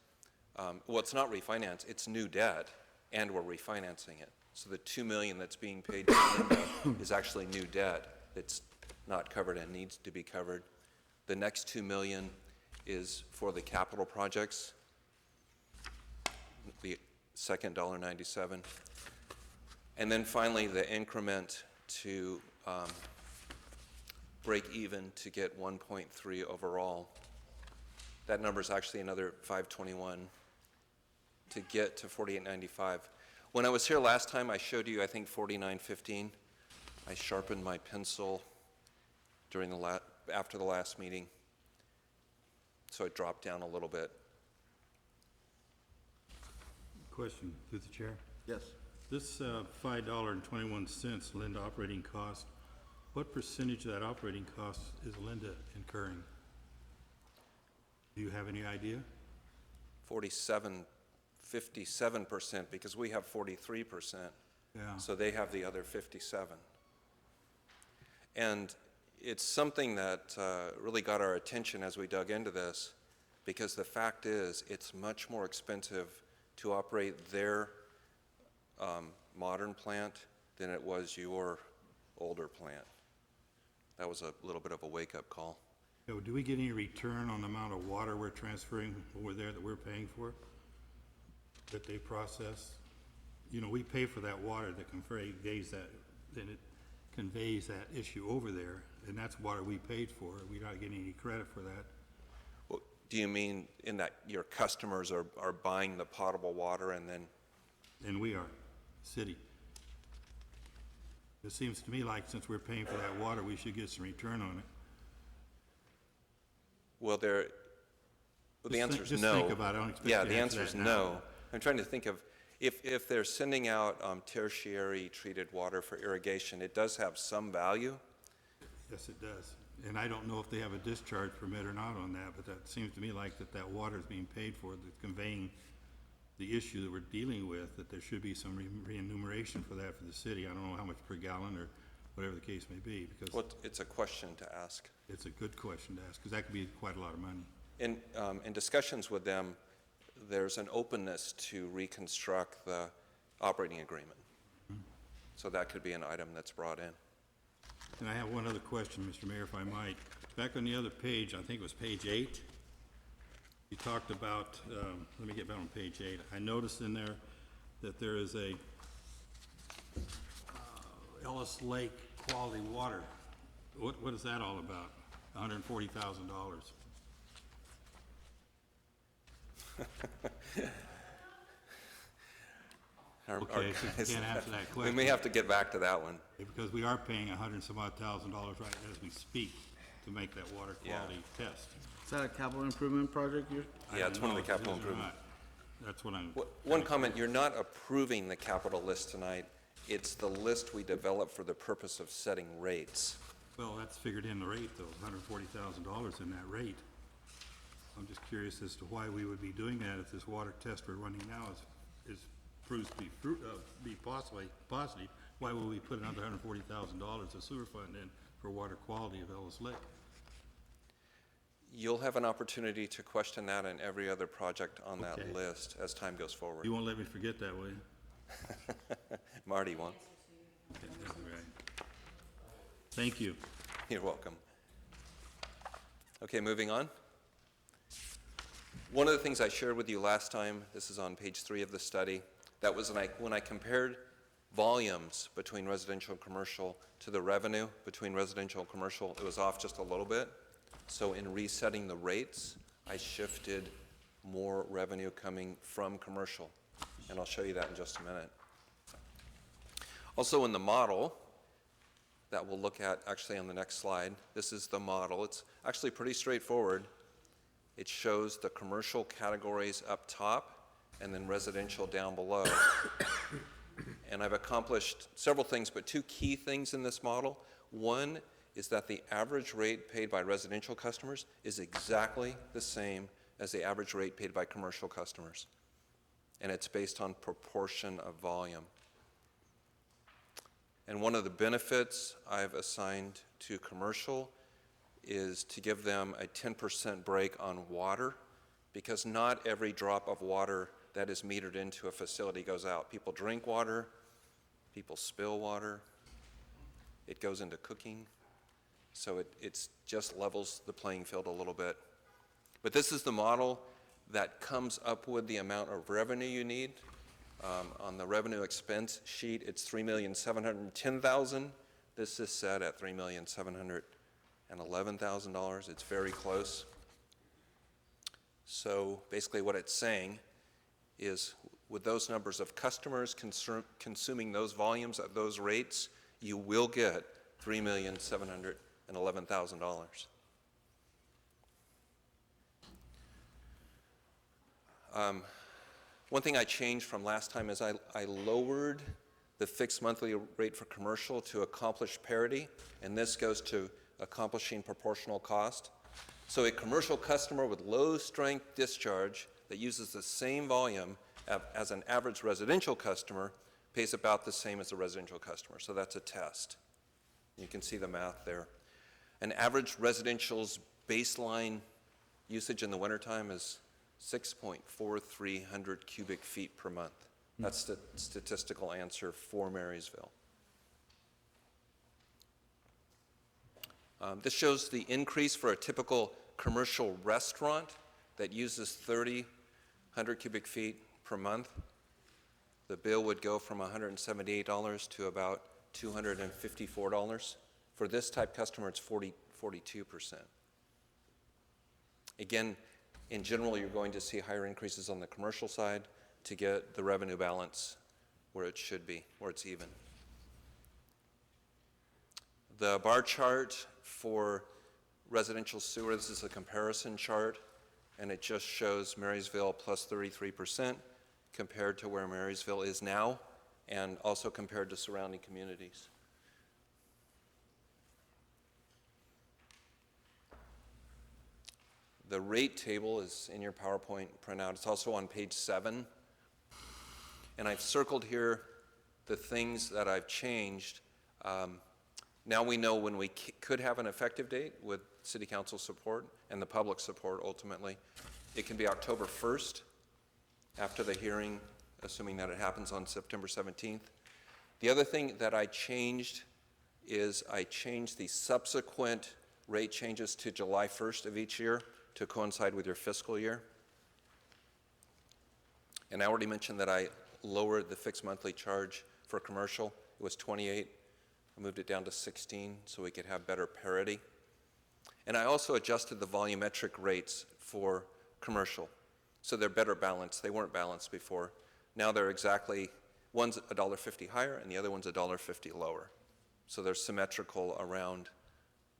Well, it's not refinance, it's new debt, and we're refinancing it. So the $2 million that's being paid to Linda is actually new debt that's not covered and needs to be covered. The next $2 million is for the capital projects, the second $1.97. And then finally, the increment to break even to get 1.3 overall. That number is actually another 521 to get to 4895. When I was here last time, I showed you, I think, 4915. I sharpened my pencil during after the last meeting, so it dropped down a little bit. Question through the chair. Yes. This $5.21 Linda operating cost, what percentage of that operating cost is Linda incurring? Do you have any idea? 57%, because we have 43%. Yeah. So they have the other 57. And it's something that really got our attention as we dug into this, because the fact is it's much more expensive to operate their modern plant than it was your older plant. That was a little bit of a wake-up call. So do we get any return on the amount of water we're transferring over there that we're paying for, that they process? You know, we pay for that water that conveys that, then it conveys that issue over there, and that's water we paid for. We're not getting any credit for that. Well, do you mean in that your customers are buying the potable water and then? And we are, city. It seems to me like since we're paying for that water, we should get some return on it. Well, the answer is no. Just think about it. I don't expect Yeah, you to the answer answer is that now. no. I'm trying to think of, if they're sending out tertiary treated water for irrigation, it does have some value. Yes, it does. And I don't know if they have a discharge permit or not on that, but that seems to me like that water is being paid for, that's conveying the issue that we're dealing with, that there should be some remuneration for that for the city. I don't know how much per gallon or whatever the case may be, because Well, it's a question to ask. it's a good question to ask, because that could be quite a lot of money. In discussions with them, there's an openness to reconstruct the operating agreement. So that could be an item that's brought in. And I have one other question, Mr. Mayor, if I might. Back on the other page, I think it was page 8, you talked about, let me get back on page 8. I noticed in there that there is a Ellis Lake quality water. What is that all about? $140,000. Okay, so you can't answer that We question. may have to get back to that one. Because we are paying $100,000 right as we speak to make that water quality test. Is that a capital improvement project you're? I Yeah, don't it's one of know the if it capital is or improvement. not. That's what I'm. One comment, you're not approving the capital list tonight. It's the list we developed for the purpose of setting rates. Well, that's figured in the rate, though, $140,000 in that rate. I'm just curious as to why we would be doing that if this water test we're running now proves to be possibly positive. Why would we put another $140,000 of sewer fund in for water quality of Ellis Lake? You'll have an opportunity to question that in every other project on Okay. that list as time goes forward. You won't let me forget that, will you? Marty won't. Okay, all right. Thank you. You're welcome. Okay, moving on. One of the things I shared with you last time, this is on page 3 of the study, that was when I compared volumes between residential and commercial to the revenue between residential and commercial, it was off just a little bit. So in resetting the rates, I shifted more revenue coming from commercial, and I'll show you that in just a minute. Also in the model, that we'll look at actually on the next slide. This is the model. It's actually pretty straightforward. It shows the commercial categories up top and then residential down below. And I've accomplished several things, but two key things in this model. One is that the average rate paid by residential customers is exactly the same as the average rate paid by commercial customers. And it's based on proportion of volume. And one of the benefits I've assigned to commercial is to give them a 10% break on water, because not every drop of water that is metered into a facility goes out. People drink water, people spill water, it goes into cooking, so it's just levels the playing field a little bit. But this is the model that comes up with the amount of revenue you need. On the revenue expense sheet, it's $3,710,000. This is set at $3,711,000. It's very close. So basically what it's saying is, with those numbers of customers consuming those volumes at those rates, you will get $3,711,000. One thing I changed from last time is I lowered the fixed monthly rate for commercial to accomplish parity, and this goes to accomplishing proportional cost. So a commercial customer with low strength discharge that uses the same volume as an average residential customer pays about the same as a residential customer. So that's a test. You can see the math there. An average residential's baseline usage in the wintertime is 6,430 cubic feet per month. That's the statistical answer for Marysville. This shows the increase for a typical commercial restaurant that uses 3,000 cubic feet per month. The bill would go from $178 to about $254. For this type customer, it's 42%. Again, in general, you're going to see higher increases on the commercial side to get the revenue balance where it should be, where it's even. The bar chart for residential sewer, this is a comparison chart, and it just shows Marysville plus 33% compared to where Marysville is now, and also compared to surrounding communities. The rate table is in your PowerPoint printout. It's also on page 7. And I've circled here the things that I've changed. Now we know when we could have an effective date with City Council support and the public support ultimately. It can be October 1st after the hearing, assuming that it happens on September 17th. The other thing that I changed is I changed the subsequent rate changes to July 1st of each year to coincide with your fiscal year. And I already mentioned that I lowered the fixed monthly charge for commercial. It was 28. I moved it down to 16 so we could have better parity. And I also adjusted the volumetric rates for commercial, so they're better balanced. They weren't balanced before. Now they're exactly, one's $1.50 higher and the other one's $1.50 lower. So they're symmetrical around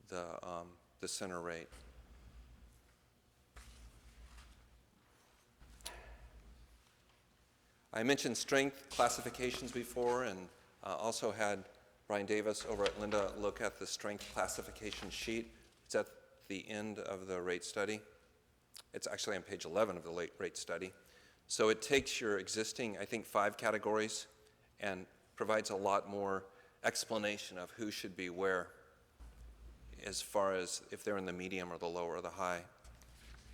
the center rate. I mentioned strength classifications before, and also had Brian Davis over at Linda look at the strength classification sheet. It's at the end of the rate study. It's actually on page 11 of the rate study. So it takes your existing, I think, 5 categories and provides a lot more explanation of who should be where, as far as if they're in the medium or the low or the high.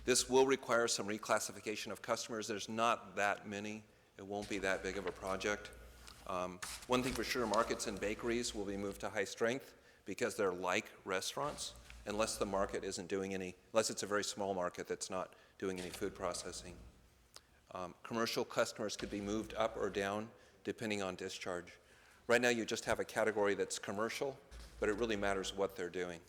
This will require some reclassification of customers. There's not that many. It won't be that big of a project. One thing for sure, markets and bakeries will be moved to high strength because they're like restaurants, unless the market isn't doing any, unless it's a very small market that's not doing any food processing. Commercial customers could be moved up or down depending on discharge. Right now you just have a category that's commercial, but it really matters what they're doing.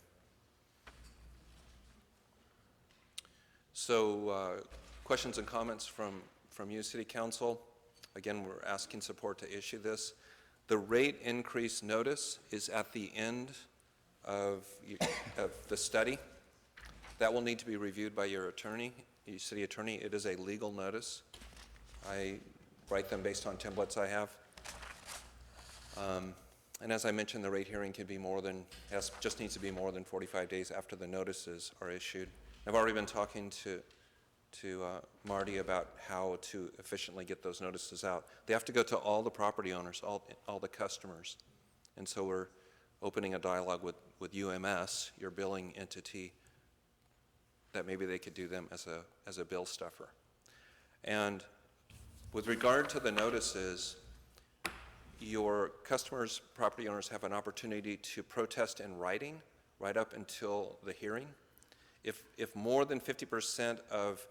So questions and comments from you, City Council? Again, we're asking support to issue this. The rate increase notice is at the end of the study. That will need to be reviewed by your attorney, your city attorney. It is a legal notice. I write them based on templates I have. And as I mentioned, the rate hearing can be just needs to be more than 45 days after the notices are issued. I've already been talking to Marty about how to efficiently get those notices out. They have to go to all the property owners, all the customers. And so we're opening a dialogue with UMS, your billing entity, that maybe they could do them as a bill stuffer. And with regard to the notices, your customers, property owners have an opportunity to protest in writing right up until the hearing. If more than 50% of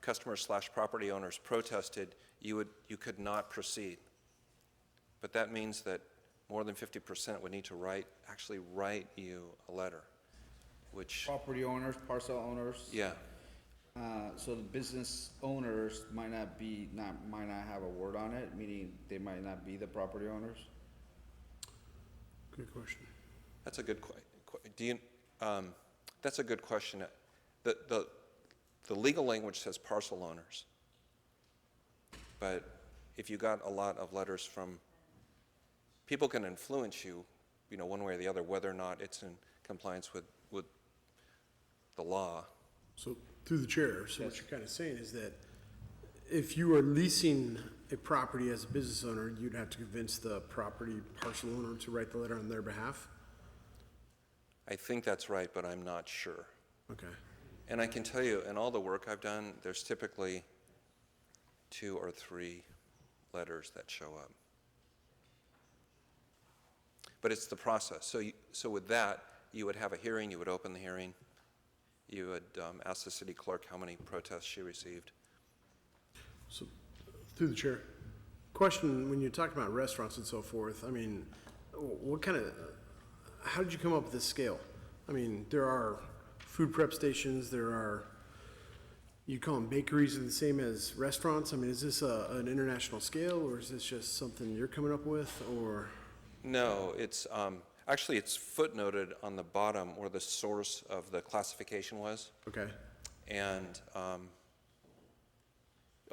customers/property owners protested, you could not proceed. But that means that more than 50% would need to actually write you a letter, which, Property owners, parcel owners. yeah, So the business owners might not have a word on it, meaning they might not be the property owners. Good question. that's a good that's a good question. The legal language says parcel owners, but if you got a lot of letters from people, can influence you, one way or the other, whether or not it's in compliance with the law. So through the chair, so what you're kind of saying is that if you are leasing a property as a business owner, you'd have to convince the property parcel owner to write the letter on their behalf? I think that's right, but I'm not sure. Okay. And I can tell you, in all the work I've done, there's typically 2 or 3 letters that show up. But it's the process. So with that, you would have a hearing, you would open the hearing, you would ask the city clerk how many protests she received. So, through the chair, question, when you're talking about restaurants and so forth, I mean, how did you come up with this scale? I mean, there are food prep stations, you call them bakeries, are the same as restaurants? I mean, is this an international scale, or is this just something you're coming up with, or? No, it's actually it's footnoted on the bottom where the source of the classification was. Okay. And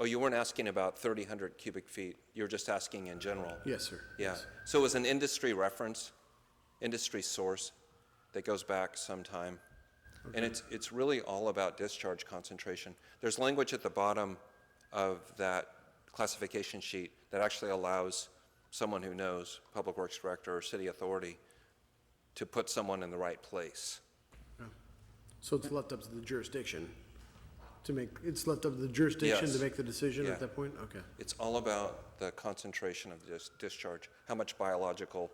you weren't asking about 3,000 cubic feet. You were just asking in general. Yes, sir. Yeah. Yes. So it was an industry reference, industry source that goes back some time. Okay. And it's really all about discharge concentration. There's language at the bottom of that classification sheet that actually allows someone who knows, Public Works Director or City Authority, to put someone in the right place. Yeah. So it's left up to the jurisdiction to make Yes. to make the decision Yeah. at that point? Okay. It's all about the concentration of this discharge, how much biological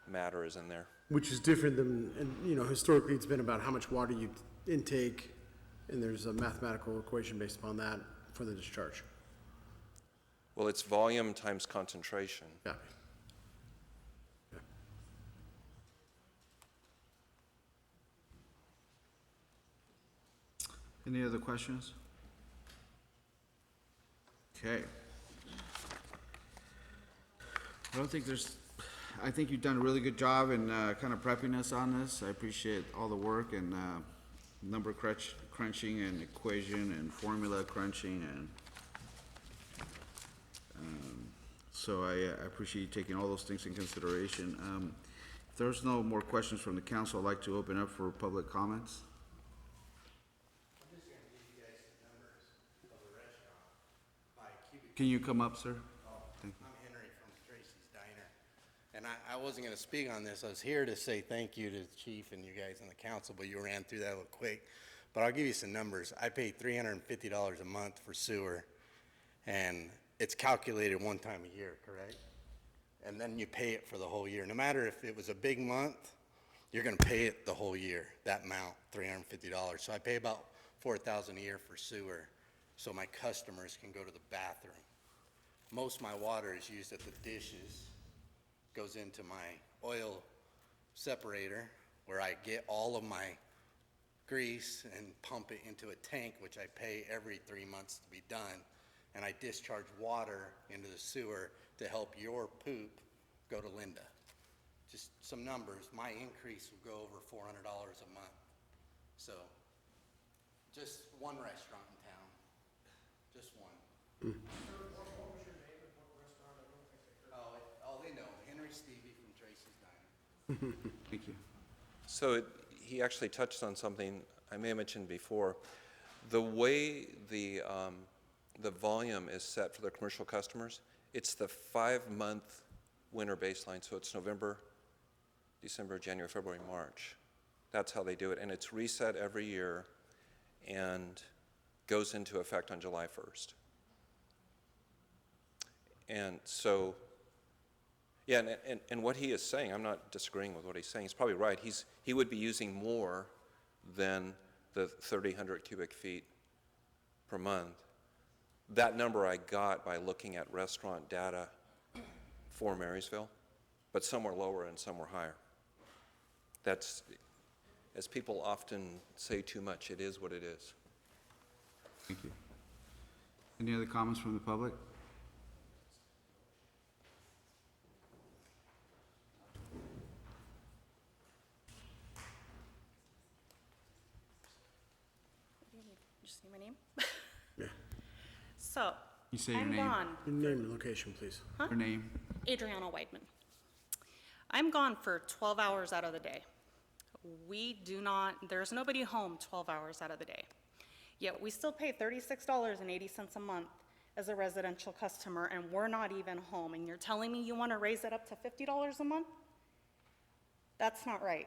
matter is in there. Which is different than, and, historically, it's been about how much water you intake, and there's a mathematical equation based upon that for the discharge. Well, it's volume times concentration. Yeah. Any other questions? Okay. I think you've done a really good job in kind of prepping us on this. I appreciate all the work and number crunching and equation and formula crunching, and so I appreciate you taking all those things in consideration. If there's no more questions from the council, I'd like to open up for public comments. Can you come up, sir? Thank you. I'm Henry from Tracy's Diner, and I wasn't going to speak on this. I was here to say thank you to the chief and you guys on the council, but you ran through that a little quick. But I'll give you some numbers. I pay $350 a month for sewer, and it's calculated one time a year, correct? And then you pay it for the whole year. No matter if it was a big month, you're going to pay it the whole year, that amount, $350. So I pay about $4,000 a year for sewer, so my customers can go to the bathroom. Most of my water is used at the dishes, goes into my oil separator, where I get all of my grease and pump it into a tank, which I pay every 3 months to be done. And I discharge water into the sewer to help your poop go to Linda. Just some numbers, my increase will go over $400 a month. So, just one restaurant in town, just one. Oh, they know, Henry Stevie from Tracy's Diner. Thank you. So he actually touched on something I may have mentioned before. The way the volume is set for the commercial customers, it's the 5-month winter baseline, so it's November, December, January, February, March. That's how they do it, and it's reset every year and goes into effect on July 1st. And so, yeah, and what he is saying, I'm not disagreeing with what he's saying, he's probably right. He would be using more than the 3,000 cubic feet per month. That number I got by looking at restaurant data for Marysville, but some were lower and some were higher. That's, as people often say too much, it is what it is. Thank you. Any other comments from the public? Just say my name? Yeah. So, You say your I'm name. gone. Your name and location, please. Your name. Adriana Weidman. I'm gone for 12 hours out of the day. There's nobody home 12 hours out of the day. Yet we still pay $36.80 a month as a residential customer, and we're not even home. And you're telling me you want to raise it up to $50 a month? That's not right.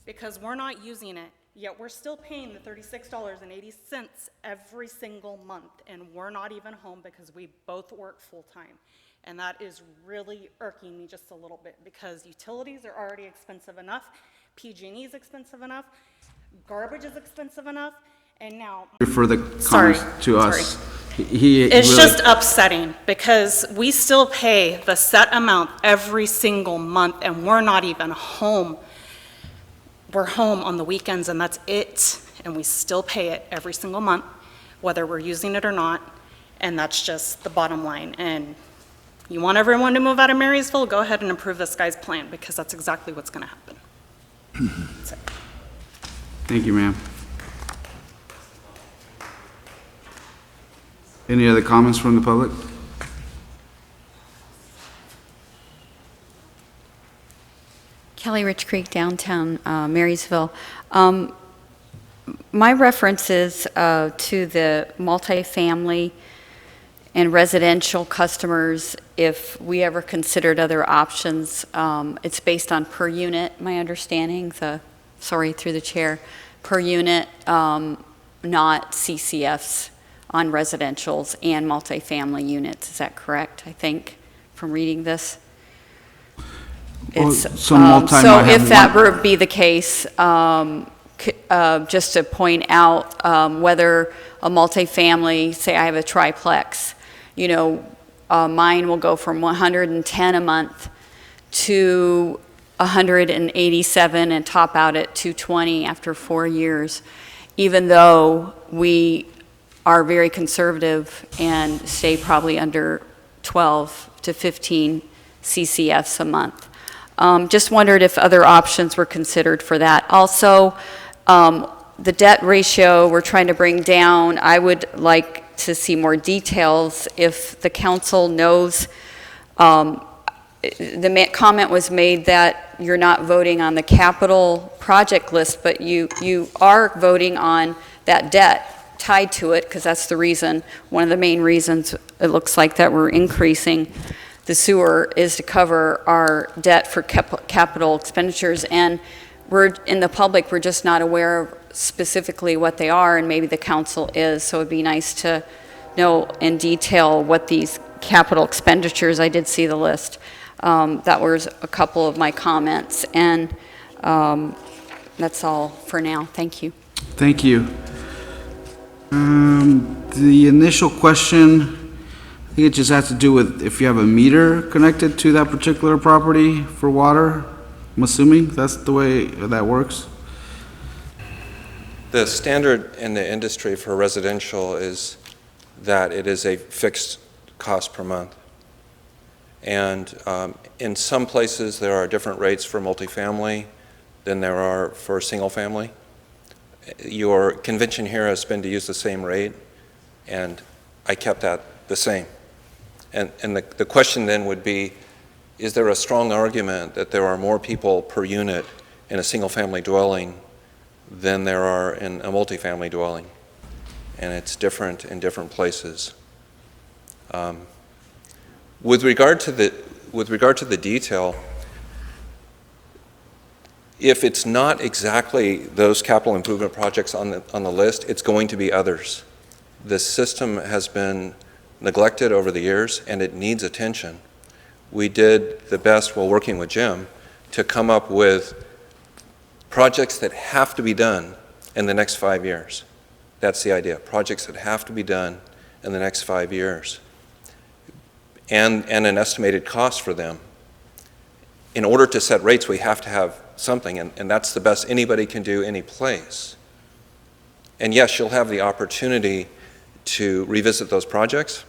Because we're not using it, yet we're still paying the $36.80 every single month, and we're not even home because we both work full-time. And that is really irking me just a little bit, because utilities are already expensive enough, PG&E is expensive enough, garbage is expensive enough, and now... For the Sorry, comments to us. sorry. It's It's just upsetting, because we still pay the set amount every single month, and we're not even home. We're home on the weekends, and that's it, and we still pay it every single month, whether we're using it or not, and that's just the bottom line. And you want everyone to move out of Marysville, go ahead and approve this guy's plan, because that's exactly what's going to happen. That's it. Thank you, ma'am. Any other comments from the public? Kelly Rich Creek, downtown Marysville. My reference is to the multifamily and residential customers, if we ever considered other options. It's based on per unit, my understanding, through the chair, per unit, not CCFs on residentials and multifamily units. Is that correct, I think, from reading this? Well, It's, some multi so might have if that one- were to be the case, just to point out whether a multifamily, say I have a triplex, mine will go from 110 a month to 187 and top out at 220 after 4 years, even though we are very conservative and stay probably under 12 to 15 CCFs a month. Just wondered if other options were considered for that. Also, the debt ratio we're trying to bring down, I would like to see more details. If the council knows, the comment was made that you're not voting on the capital project list, but you are voting on that debt tied to it, because that's the reason, one of the main reasons it looks like that we're increasing the sewer is to cover our debt for capital expenditures. And we're, in the public, we're just not aware of specifically what they are, and maybe the council is, so it'd be nice to know in detail what these capital expenditures, I did see the list. That was a couple of my comments, and that's all for now. Thank you. Thank you. The initial question, I think it just has to do with if you have a meter connected to that particular property for water. I'm assuming that's the way that works. The standard in the industry for residential is that it is a fixed cost per month. And in some places, there are different rates for multifamily than there are for single family. Your convention here has been to use the same rate, and I kept that the same. And the question then would be, is there a strong argument that there are more people per unit in a single-family dwelling than there are in a multifamily dwelling? And it's different in different places. With regard to the detail, if it's not exactly those capital improvement projects on the list, it's going to be others. The system has been neglected over the years, and it needs attention. We did the best while working with Jim to come up with projects that have to be done in the next 5 years. That's the idea, projects that have to be done in the next 5 years, and an estimated cost for them. In order to set rates, we have to have something, and that's the best anybody can do any place. And yes, you'll have the opportunity to revisit those projects.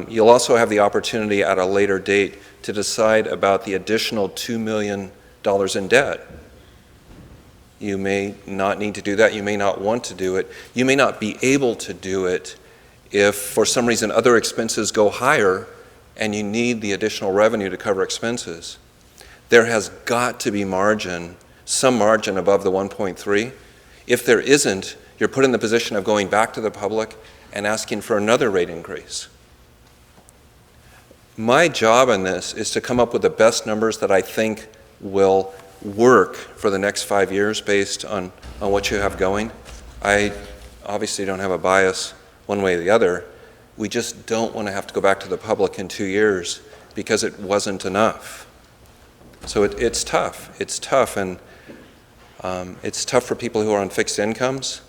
You'll also have the opportunity at a later date to decide about the additional $2 million in debt. You may not need to do that. You may not want to do it. You may not be able to do it if, for some reason, other expenses go higher and you need the additional revenue to cover expenses. There has got to be margin, some margin above the 1.3. If there isn't, you're put in the position of going back to the public and asking for another rate increase. My job in this is to come up with the best numbers that I think will work for the next 5 years based on what you have going. I obviously don't have a bias one way or the other. We just don't want to have to go back to the public in 2 years because it wasn't enough. So it's tough. It's tough, and it's tough for people who are on fixed incomes,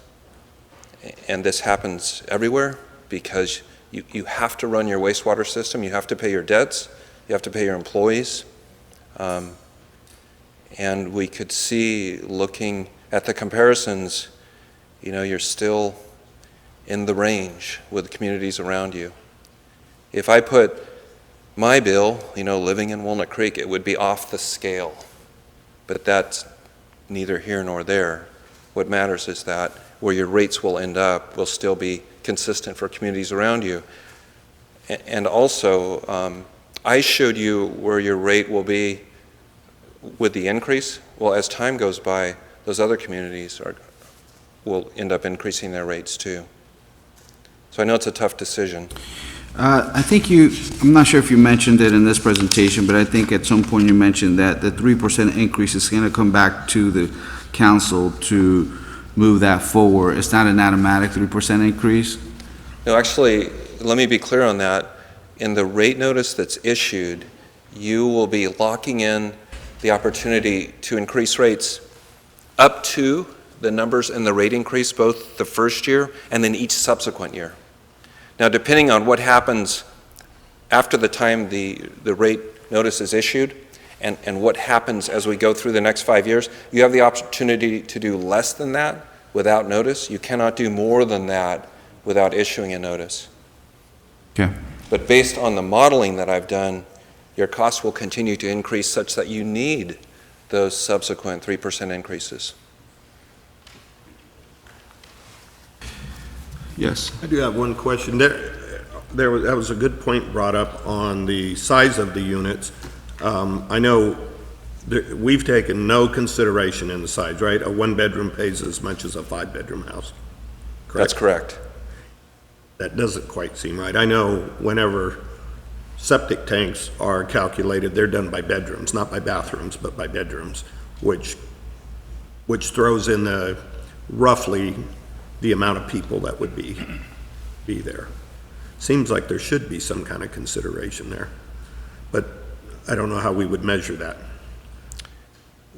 and this happens everywhere because you have to run your wastewater system, you have to pay your debts, you have to pay your employees. And we could see, looking at the comparisons, you're still in the range with the communities around you. If I put my bill, living in Walnut Creek, it would be off the scale. But that's neither here nor there. What matters is that where your rates will end up will still be consistent for communities around you. And also, I showed you where your rate will be with the increase. Well, as time goes by, those other communities will end up increasing their rates too. So I know it's a tough decision. I think I'm not sure if you mentioned it in this presentation, but I think at some point you mentioned that the 3% increase is going to come back to the council to move that forward. It's not an automatic 3% increase? No, actually, let me be clear on that. In the rate notice that's issued, you will be locking in the opportunity to increase rates up to the numbers in the rate increase, both the first year and then each subsequent year. Now, depending on what happens after the time the rate notice is issued and what happens as we go through the next 5 years, you have the opportunity to do less than that without notice. You cannot do more than that without issuing a notice. Okay. But based on the modeling that I've done, your costs will continue to increase such that you need those subsequent 3% increases. Yes. I do have one question. That was a good point brought up on the size of the units. I know we've taken no consideration in the size, right? A one-bedroom pays as much as a five-bedroom house. Correct? That's correct. That doesn't quite seem right. I know whenever septic tanks are calculated, they're done by bedrooms, not by bathrooms, but by bedrooms, which throws in the roughly the amount of people that would be there. Seems like there should be some kind of consideration there, but I don't know how we would measure that.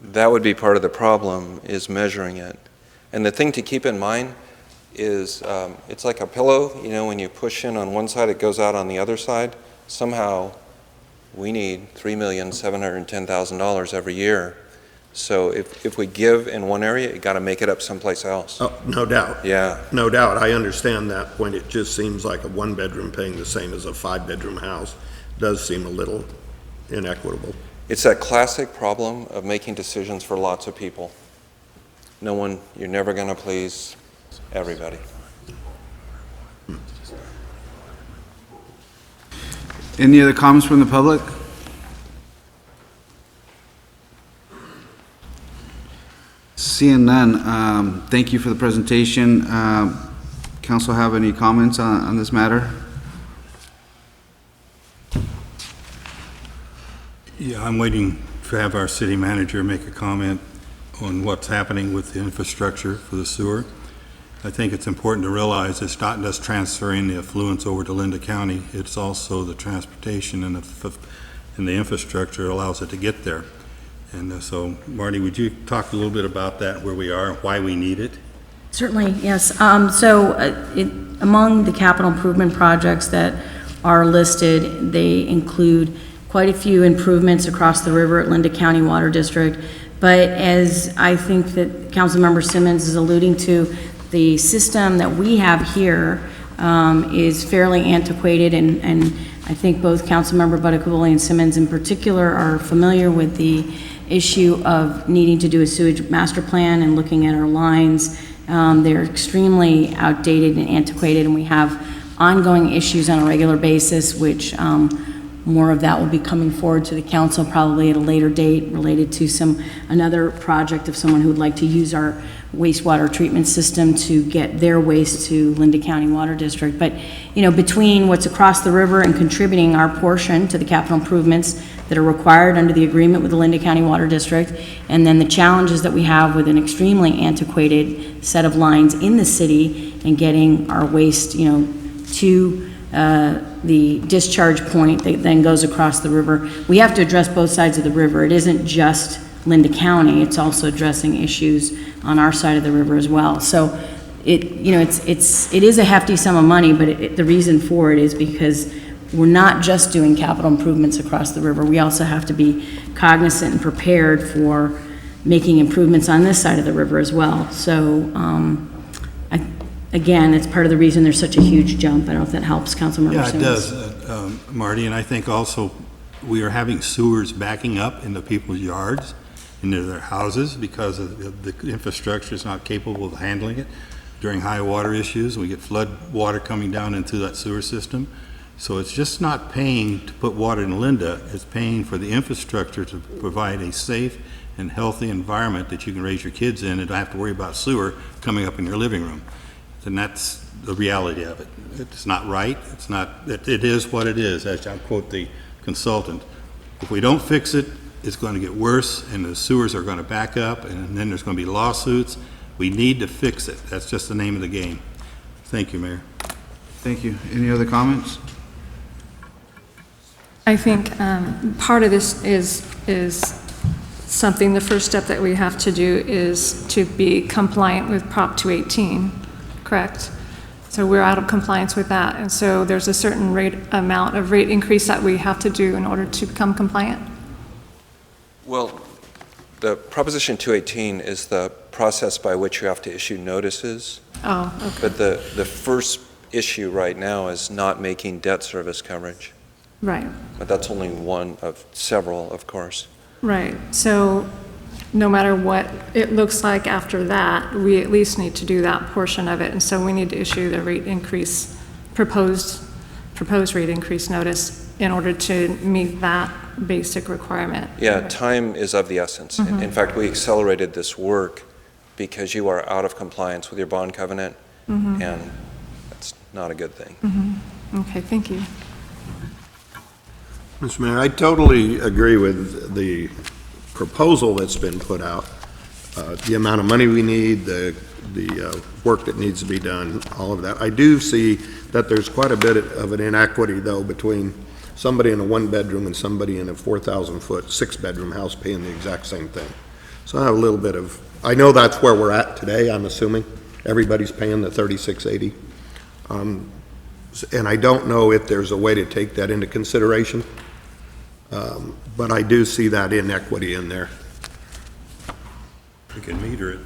That would be part of the problem, is measuring it. And the thing to keep in mind is it's like a pillow. When you push in on one side, it goes out on the other side. Somehow, we need $3,710,000 every year. So if we give in one area, you got to make it up someplace else. Oh, no doubt. Yeah. No doubt. I understand that point. It just seems like a one-bedroom paying the same as a five-bedroom house. does seem a little inequitable. It's that classic problem of making decisions for lots of people. You're never going to please everybody. Any other comments from the public? Seeing none, thank you for the presentation. Council have any comments on this matter? Yeah, I'm waiting to have our city manager make a comment on what's happening with the infrastructure for the sewer. I think it's important to realize it's not just transferring the affluents over to Linda County, it's also the transportation and the infrastructure allows it to get there. And so, Marty, would you talk a little bit about that, where we are, why we need it? Certainly, yes. Among the capital improvement projects that are listed, they include quite a few improvements across the river at Linda County Water District. But as I think that Councilmember Simmons is alluding to, the system that we have here is fairly antiquated, and I think both Councilmember Buttigieg and Simmons in particular are familiar with the issue of needing to do a sewage master plan and looking at our lines. They're extremely outdated and antiquated, and we have ongoing issues on a regular basis, which more of that will be coming forward to the council probably at a later date related to another project of someone who would like to use our wastewater treatment system to get their waste to Linda County Water District. But, between what's across the river and contributing our portion to the capital improvements that are required under the agreement with the Linda County Water District, and then the challenges that we have with an extremely antiquated set of lines in the city and getting our waste, to the discharge point that then goes across the river. We have to address both sides of the river. It isn't just Linda County, it's also addressing issues on our side of the river as well. So it is a hefty sum of money, but the reason for it is because we're not just doing capital improvements across the river. We also have to be cognizant and prepared for making improvements on this side of the river as well. So again, it's part of the reason there's such a huge jump. I don't know if that helps, Councilmember Simmons. Yeah, it does, Marty, and I think also we are having sewers backing up into people's yards, into their houses, because of the infrastructure is not capable of handling it during high water issues. We get flood water coming down into that sewer system. So it's just not paying to put water in Linda, it's paying for the infrastructure to provide a safe and healthy environment that you can raise your kids in and don't have to worry about sewer coming up in your living room. And that's the reality of it. It's not right, it is what it is, as I quote the consultant. If we don't fix it, it's going to get worse, and the sewers are going to back up, and then there's going to be lawsuits. We need to fix it. That's just the name of the game. Thank you, Mayor. Thank you. Any other comments? I think part of this is something, the first step that we have to do is to be compliant with Prop 218, correct? So we're out of compliance with that, and so there's a certain amount of rate increase that we have to do in order to become compliant? Well, the Proposition 218 is the process by which you have to issue notices. Oh, okay. But the first issue right now is not making debt service coverage. Right. But that's only one of several, of course. Right. So no matter what it looks like after that, we at least need to do that portion of it. And so we need to issue the rate increase, proposed rate increase notice in order to meet that basic requirement. Yeah, time is of the essence. In fact, we accelerated this work because you are out of compliance with your bond covenant, and that's not a good thing. Okay, thank you. Mr. Mayor, I totally agree with the proposal that's been put out. The amount of money we need, the work that needs to be done, all of that. I do see that there's quite a bit of an inequity, though, between somebody in a one-bedroom and somebody in a 4,000-foot, six-bedroom house paying the exact same thing. So I have a little bit of, I know that's where we're at today, I'm assuming. Everybody's paying the $36.80. And I don't know if there's a way to take that into consideration. But I do see that inequity in there. We can meter it.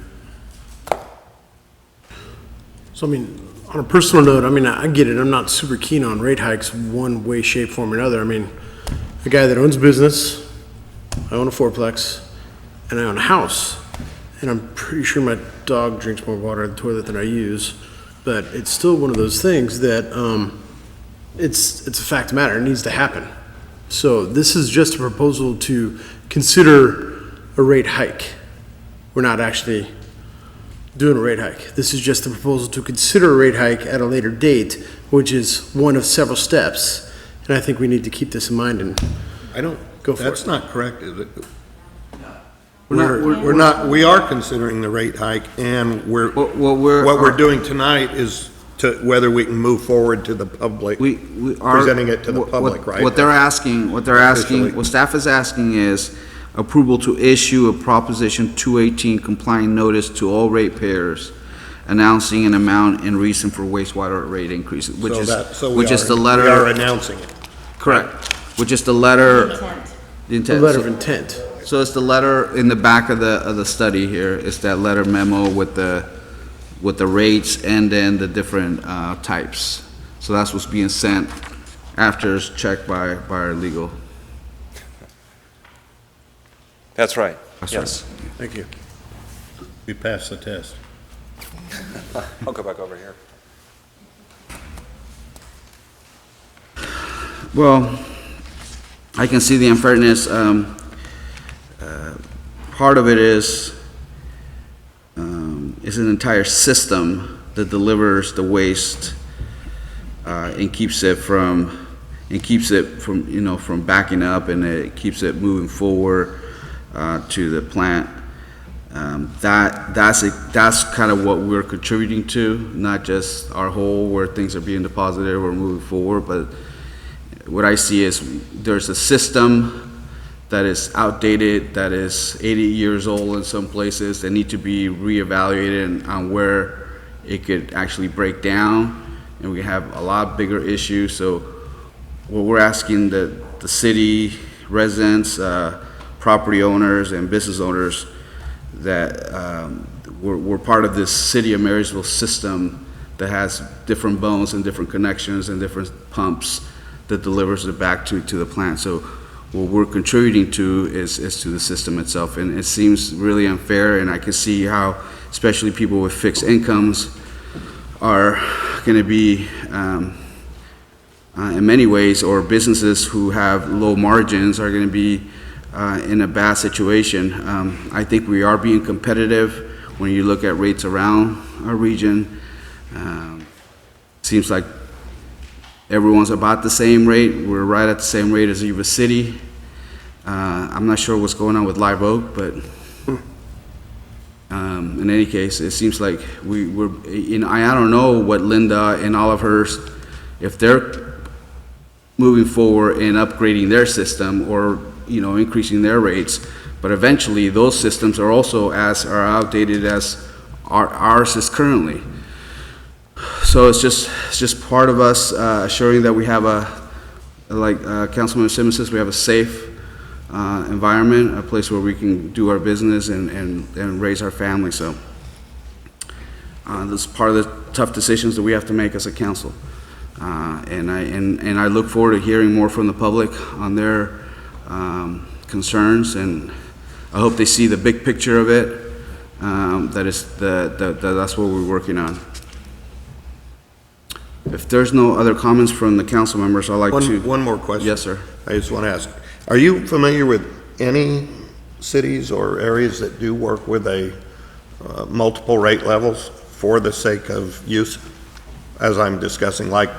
So, I mean, on a personal note, I mean, I get it, I'm not super keen on rate hikes one way, shape, form, or another. I mean, a guy that owns a business, I own a fourplex, and I own a house, and I'm pretty sure my dog drinks more water in the toilet than I use, but it's still one of those things that, it's a fact of matter, it needs to happen. So this is just a proposal to consider a rate hike. We're not actually doing a rate hike. This is just a proposal to consider a rate hike at a later date, which is one of several steps. And I think we need to keep this in mind and I don't, go for it. that's not correct, is it? We are considering the rate hike, and what we're doing tonight is to, whether we can move forward to the public, We are. presenting it to the public, right? What staff is asking is approval to issue a Proposition 218 compliant notice to all ratepayers announcing an amount and reason for wastewater rate increases, which is the letter. We are announcing it. Correct, which is the letter. The intent. A letter of intent. So it's the letter in the back of the study here, it's that letter memo with the rates and then the different types. So that's what's being sent after it's checked by our legal. That's right. That's Yes. Thank you. We passed the test. I'll go back over here. Well, I can see the unfairness. Part of it is an entire system that delivers the waste and keeps it from from backing up, and it keeps it moving forward to the plant. That's kind of what we're contributing to, not just our hole where things are being deposited or moving forward, but what I see is there's a system that is outdated, that is 80 years old in some places, that need to be reevaluated on where it could actually break down, and we have a lot bigger issues. So what we're asking the city residents, property owners, and business owners that we're part of this City of Marysville system that has different bones and different connections and different pumps that delivers it back to the plant. So what we're contributing to is to the system itself, and it seems really unfair, and I can see how especially people with fixed incomes are going to be in many ways, or businesses who have low margins are going to be in a bad situation. I think we are being competitive when you look at rates around our region. Seems like everyone's about the same rate. We're right at the same rate as Yuba City. I'm not sure what's going on with Live Oak, but in any case, it seems like we're, I don't know what Linda and Olivehurst, if they're moving forward and upgrading their system or, increasing their rates, but eventually those systems are also are outdated as ours is currently. So it's just part of us assuring that we have like Councilman Simmons says, we have a safe environment, a place where we can do our business and raise our family. So this is part of the tough decisions that we have to make as a council. And I look forward to hearing more from the public on their concerns, and I hope they see the big picture of it. That's what we're working on. If there's no other comments from the council members, I'd like to... One more question. Yes, sir. I just want to ask, are you familiar with any cities or areas that do work with a multiple rate levels for the sake of use, as I'm discussing, like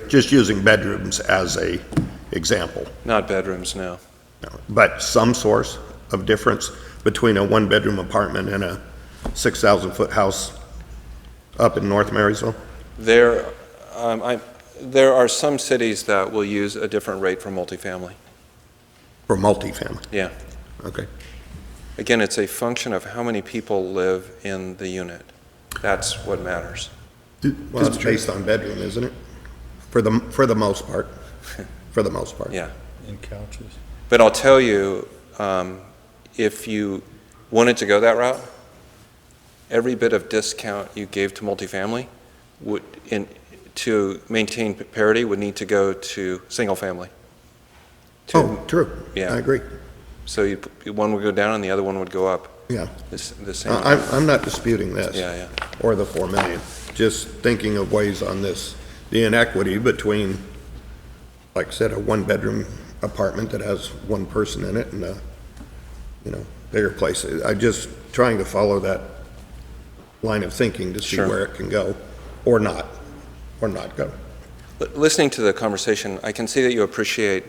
just using bedrooms as a example? Not bedrooms, no. No, but some source of difference between a one-bedroom apartment and a 6,000-foot house up in North Marysville? There are some cities that will use a different rate for multifamily. For multifamily? Yeah. Okay. Again, it's a function of how many people live in the unit. That's what matters. Well, it's based on bedroom, isn't it? For the most part. For the most part. Yeah. And couches. But I'll tell you, if you wanted to go that route, every bit of discount you gave to multifamily would, to maintain parity, would need to go to single-family. Oh, true. Yeah. I agree. So one would go down and the other one would go up. Yeah. The same. I'm not disputing this. Yeah, yeah. Or the 4 million. Just thinking of ways on this, the inequity between, like I said, a one-bedroom apartment that has one person in it and a, bigger place. I just trying to follow that line of thinking to see Sure. where it can go, or not go. Listening to the conversation, I can see that you appreciate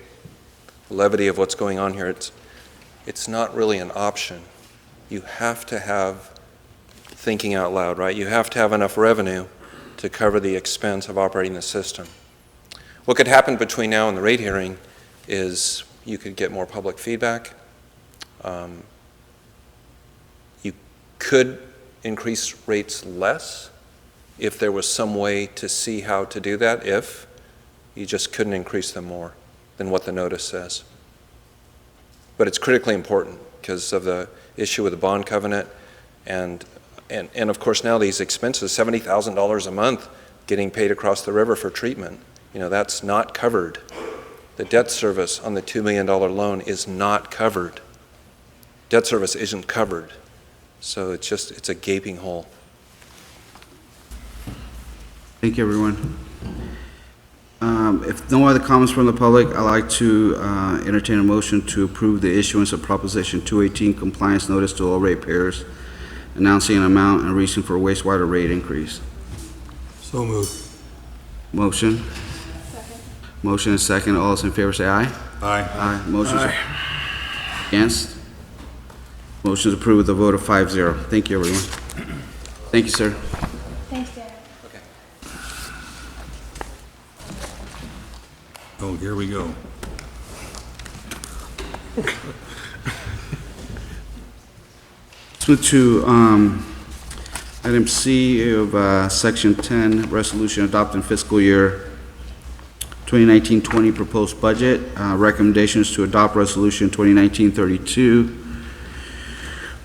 the levity of what's going on here. It's not really an option. You have to have thinking out loud, right? You have to have enough revenue to cover the expense of operating the system. What could happen between now and the rate hearing is you could get more public feedback. You could increase rates less if there was some way to see how to do that, if you just couldn't increase them more than what the notice says. But it's critically important because of the issue with the bond covenant and of course now these expenses, $70,000 a month getting paid across the river for treatment, that's not covered. The debt service on the $2 million loan is not covered. Debt service isn't covered. So it's a gaping hole. Thank you, everyone. If no other comments from the public, I'd like to entertain a motion to approve the issuance of Proposition 218 compliance notice to all ratepayers, announcing an amount and reason for wastewater rate increase. So moved. Motion? Second. Motion and second. All those in favor say aye. Aye. Aye. Motion is against? Motion is approved with a vote of 5-0. Thank you, everyone. Thank you, sir. Thanks, Dan. Oh, here we go. Let's move to item C of Section 10, resolution adopting fiscal year 2019-20 proposed budget. Recommendations to adopt resolution 2019-32,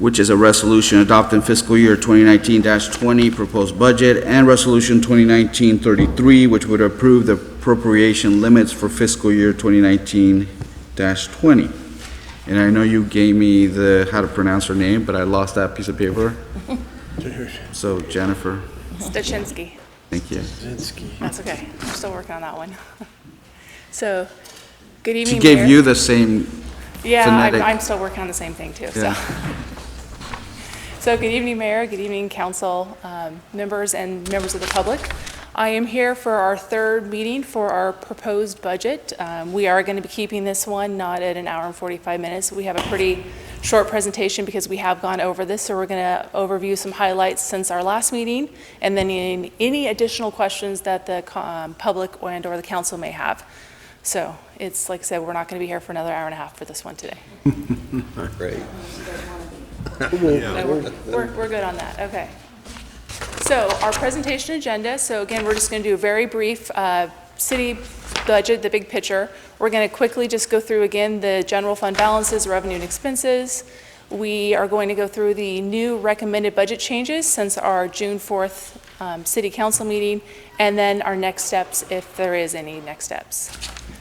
which is a resolution adopting fiscal year 2019-20 proposed budget, and resolution 2019-33, which would approve the appropriation limits for fiscal year 2019-20. And I know you gave me how to pronounce her name, but I lost that piece of paper. So Jennifer. Stachinsky. Thank you. That's okay. I'm still working on that one. So, good evening, She gave Mayor. you the same Yeah, phonetic. I'm still working on the same thing too. Yeah. So, good evening, Mayor. Good evening, council members and members of the public. I am here for our third meeting for our proposed budget. We are going to be keeping this one not at an hour and 45 minutes. We have a pretty short presentation because we have gone over this, so we're going to overview some highlights since our last meeting, and then any additional questions that the public and or the council may have. So it's like I said, we're not going to be here for another hour and a half for this one today. Great. No, we're good on that. Okay. So our presentation agenda, so again, we're just going to do a very brief city budget, the big picture. We're going to quickly just go through again the general fund balances, revenue and expenses. We are going to go through the new recommended budget changes since our June 4th city council meeting, and then our next steps if there is any next steps.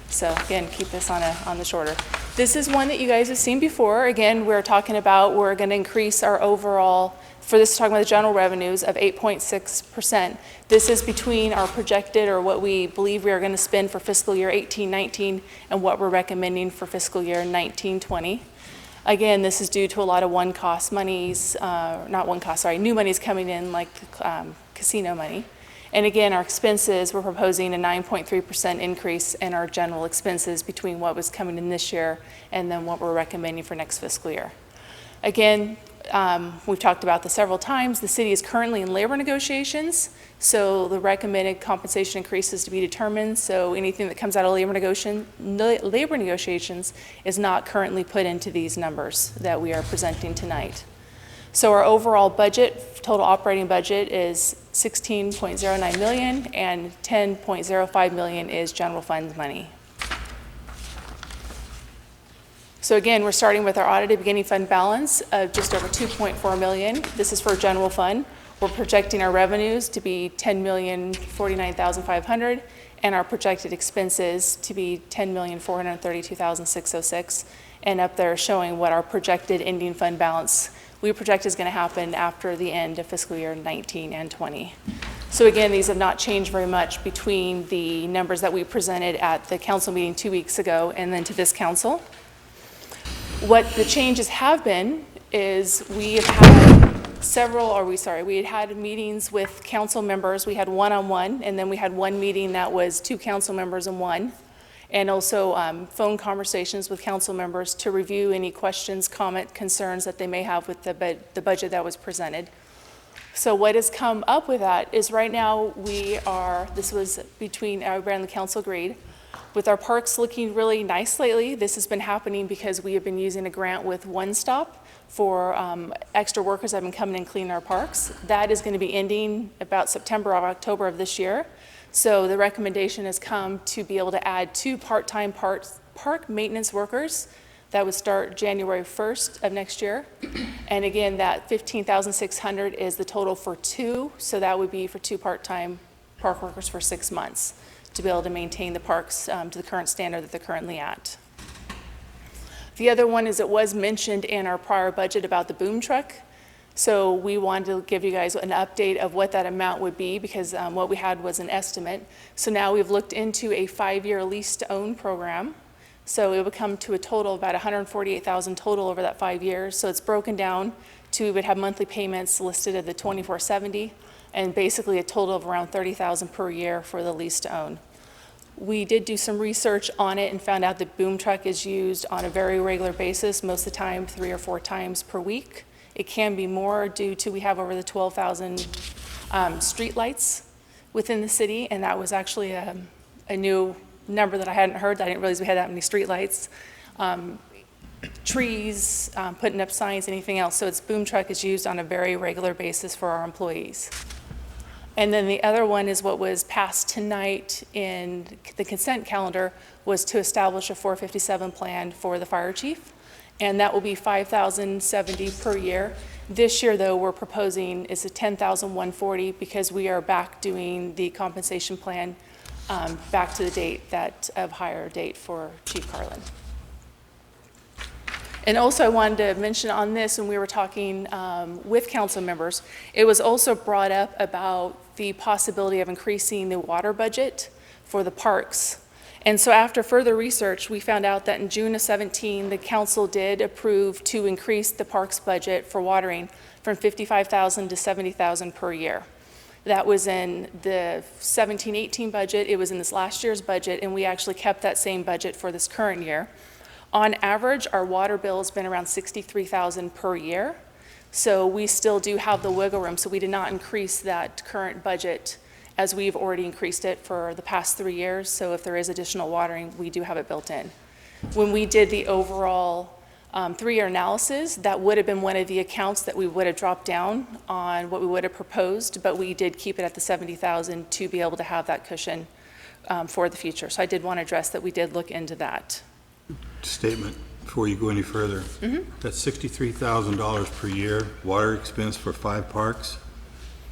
So again, keep this on the shorter. This is one that you guys have seen before. Again, we're talking about we're going to increase our overall, for this talking about the general revenues of 8.6%. This is between our projected or what we believe we are going to spend for fiscal year 18-19 and what we're recommending for fiscal year 19-20. Again, this is due to a lot of one-cost monies, new monies coming in like casino money. And again, our expenses, we're proposing a 9.3% increase in our general expenses between what was coming in this year and then what we're recommending for next fiscal year. Again, we've talked about this several times. The city is currently in labor negotiations, so the recommended compensation increase is to be determined. So anything that comes out of labor negotiations is not currently put into these numbers that we are presenting tonight. So our overall budget, total operating budget, is $16.09 million, and $10.05 million is general fund money. So again, we're starting with our audited beginning fund balance of just over $2.4 million. This is for general fund. We're projecting our revenues to be $10,049,500, and our projected expenses to be $10,432,606. And up there showing what our projected ending fund balance we project is going to happen after the end of fiscal year 19 and 20. So again, these have not changed very much between the numbers that we presented at the council meeting 2 weeks ago and then to this council. What the changes have been is we have had we had meetings with council members. We had one-on-one, and then we had one meeting that was 2 council members and one, and also phone conversations with council members to review any questions, comment, concerns that they may have with the budget that was presented. So what has come up with that is right now this was between everybody and the council agreed, with our parks looking really nice lately. This has been happening because we have been using a grant with One Stop for extra workers that have been coming and cleaning our parks. That is going to be ending about September or October of this year. So the recommendation has come to be able to add 2 part-time park maintenance workers. That would start January 1st of next year. And again, that $15,600 is the total for 2. So that would be for 2 part-time park workers for 6 months to be able to maintain the parks to the current standard that they're currently at. The other one is it was mentioned in our prior budget about the boom truck. So we wanted to give you guys an update of what that amount would be because what we had was an estimate. So now we've looked into a 5-year lease-to-own program. So it would come to a total of about $148,000 total over that 5 years. So it's broken down to we would have monthly payments listed at the $2,470 and basically a total of around $30,000 per year for the lease-to-own. We did do some research on it and found out that boom truck is used on a very regular basis, most of the time 3 or 4 times per week. It can be more due to we have over the 12,000 street lights within the city, and that was actually a new number that I hadn't heard. I didn't realize we had that many street lights. Trees, putting up signs, anything else. So it's boom truck is used on a very regular basis for our employees. And then the other one is what was passed tonight in the consent calendar was to establish a 457 plan for the fire chief. And that will be $5,070 per year. This year, though, we're proposing is a $10,140 because we are back doing the compensation plan back to the date of hire date for Chief Carlin. And also I wanted to mention on this when we were talking with council members, it was also brought up about the possibility of increasing the water budget for the parks. And so after further research, we found out that in June of 17, the council did approve to increase the parks budget for watering from $55,000 to $70,000 per year. That was in the 17-18 budget, it was in this last year's budget, and we actually kept that same budget for this current year. On average, our water bill has been around $63,000 per year. So we still do have the wiggle room, so we did not increase that current budget as we've already increased it for the past 3 years. So if there is additional watering, we do have it built in. When we did the overall 3-year analysis, that would have been one of the accounts that we would have dropped down on what we would have proposed, but we did keep it at the $70,000 to be able to have that cushion for the future. So I did want to address that we did look into that. Statement before you go any further. That's $63,000 per year, water expense for 5 parks.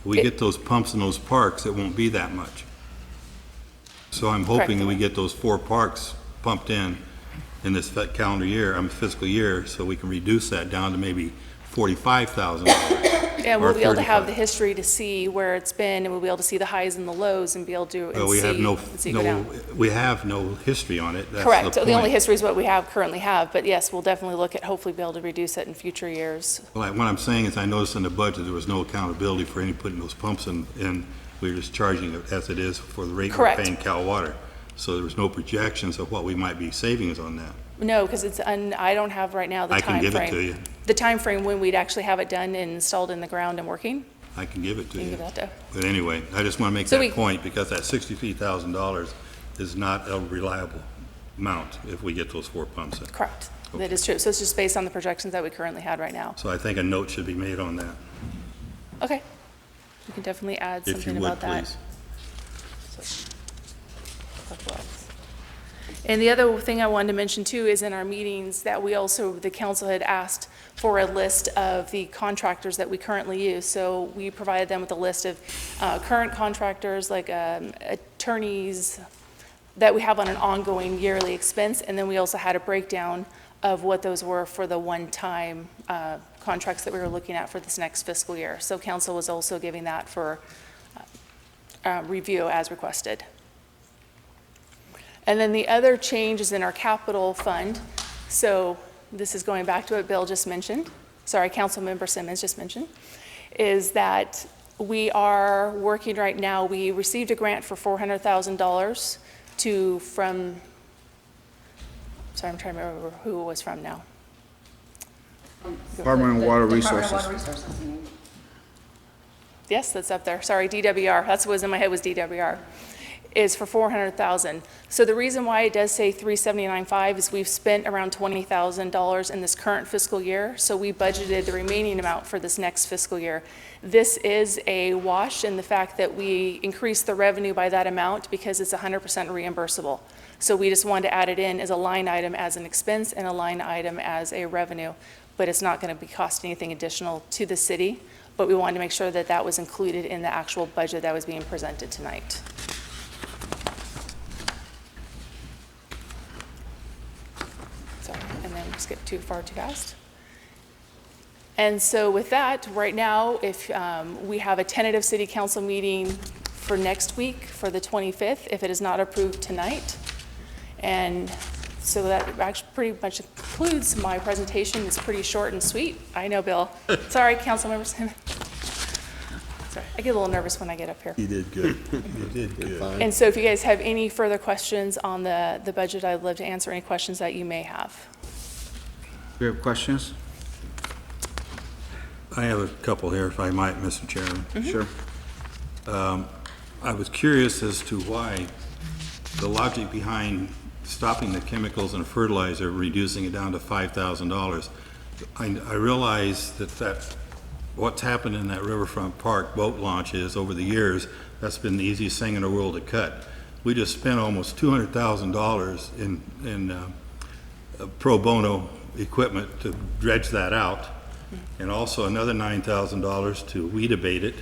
We get those pumps in those parks, it won't be that much. So I'm hoping that we get those 4 parks pumped in this calendar year, fiscal year, so we can reduce that down to maybe $45,000. Yeah, we'll be able to have the history to see where it's been, and we'll be able to see the highs and the lows and be able to Well, we have we have no history on it. That's correct. the The only history is what we currently have, but yes, we'll definitely look at hopefully be able to reduce it in future years. Well, what I'm saying is I noticed in the budget there was no accountability for any putting those pumps in, and we were just charging it as it is for the rate Correct. we're paying Cal Water. So there was no projections of what we might be savings on that. No, because I don't have right now the I time can frame. give it to you. The time frame when we'd actually have it done and installed in the ground and working. I can give it to You you. can give that to. But anyway, I just want to make So that point because that $63,000 is not a reliable amount if we get those 4 pumps in. Correct. That is true. So it's just based on the projections that we currently had right now. So I think a note should be made on that. Okay. We can definitely add If you something would, about that. please. And the other thing I wanted to mention too is in our meetings that we also, the council had asked for a list of the contractors that we currently use. So we provided them with a list of current contractors, like attorneys, that we have on an ongoing yearly expense. And then we also had a breakdown of what those were for the one-time contracts that we were looking at for this next fiscal year. So council was also giving that for review as requested. And then the other change is in our capital fund. So this is going back to what Bill just mentioned, sorry, Councilmember Simmons just mentioned, is that we are working right now, we received a grant for $400,000 from, sorry, I'm trying to remember who it was from now. Department of Water Resources. Yes, that's up there. Sorry, DWR. That's what was in my head was DWR. Is for $400,000. So the reason why it does say $379.5 is we've spent around $20,000 in this current fiscal year. So we budgeted the remaining amount for this next fiscal year. This is a wash in the fact that we increased the revenue by that amount because it's 100% reimbursable. So we just wanted to add it in as a line item as an expense and a line item as a revenue. But it's not going to be cost anything additional to the city. But we wanted to make sure that that was included in the actual budget that was being presented tonight. Sorry, and then skip too far too fast. And so with that, right now, if we have a tentative city council meeting for next week, for the 25th, if it is not approved tonight. And so that actually pretty much concludes my presentation. It's pretty short and sweet. I know, Bill. Sorry, council members. Sorry, I get a little nervous when I get up here. You did good. You did good. And so if you guys have any further questions on the budget, I'd love to answer any questions that you may have. Do you have questions? I have a couple here, if I might, Mr. Chairman. Sure. I was curious as to why the logic behind stopping the chemicals and fertilizer, reducing it down to $5,000. I realize that what's happened in that Riverfront Park boat launches over the years, that's been the easiest thing in the world to cut. We just spent almost $200,000 in pro bono equipment to dredge that out, and also another $9,000 to weed abate it.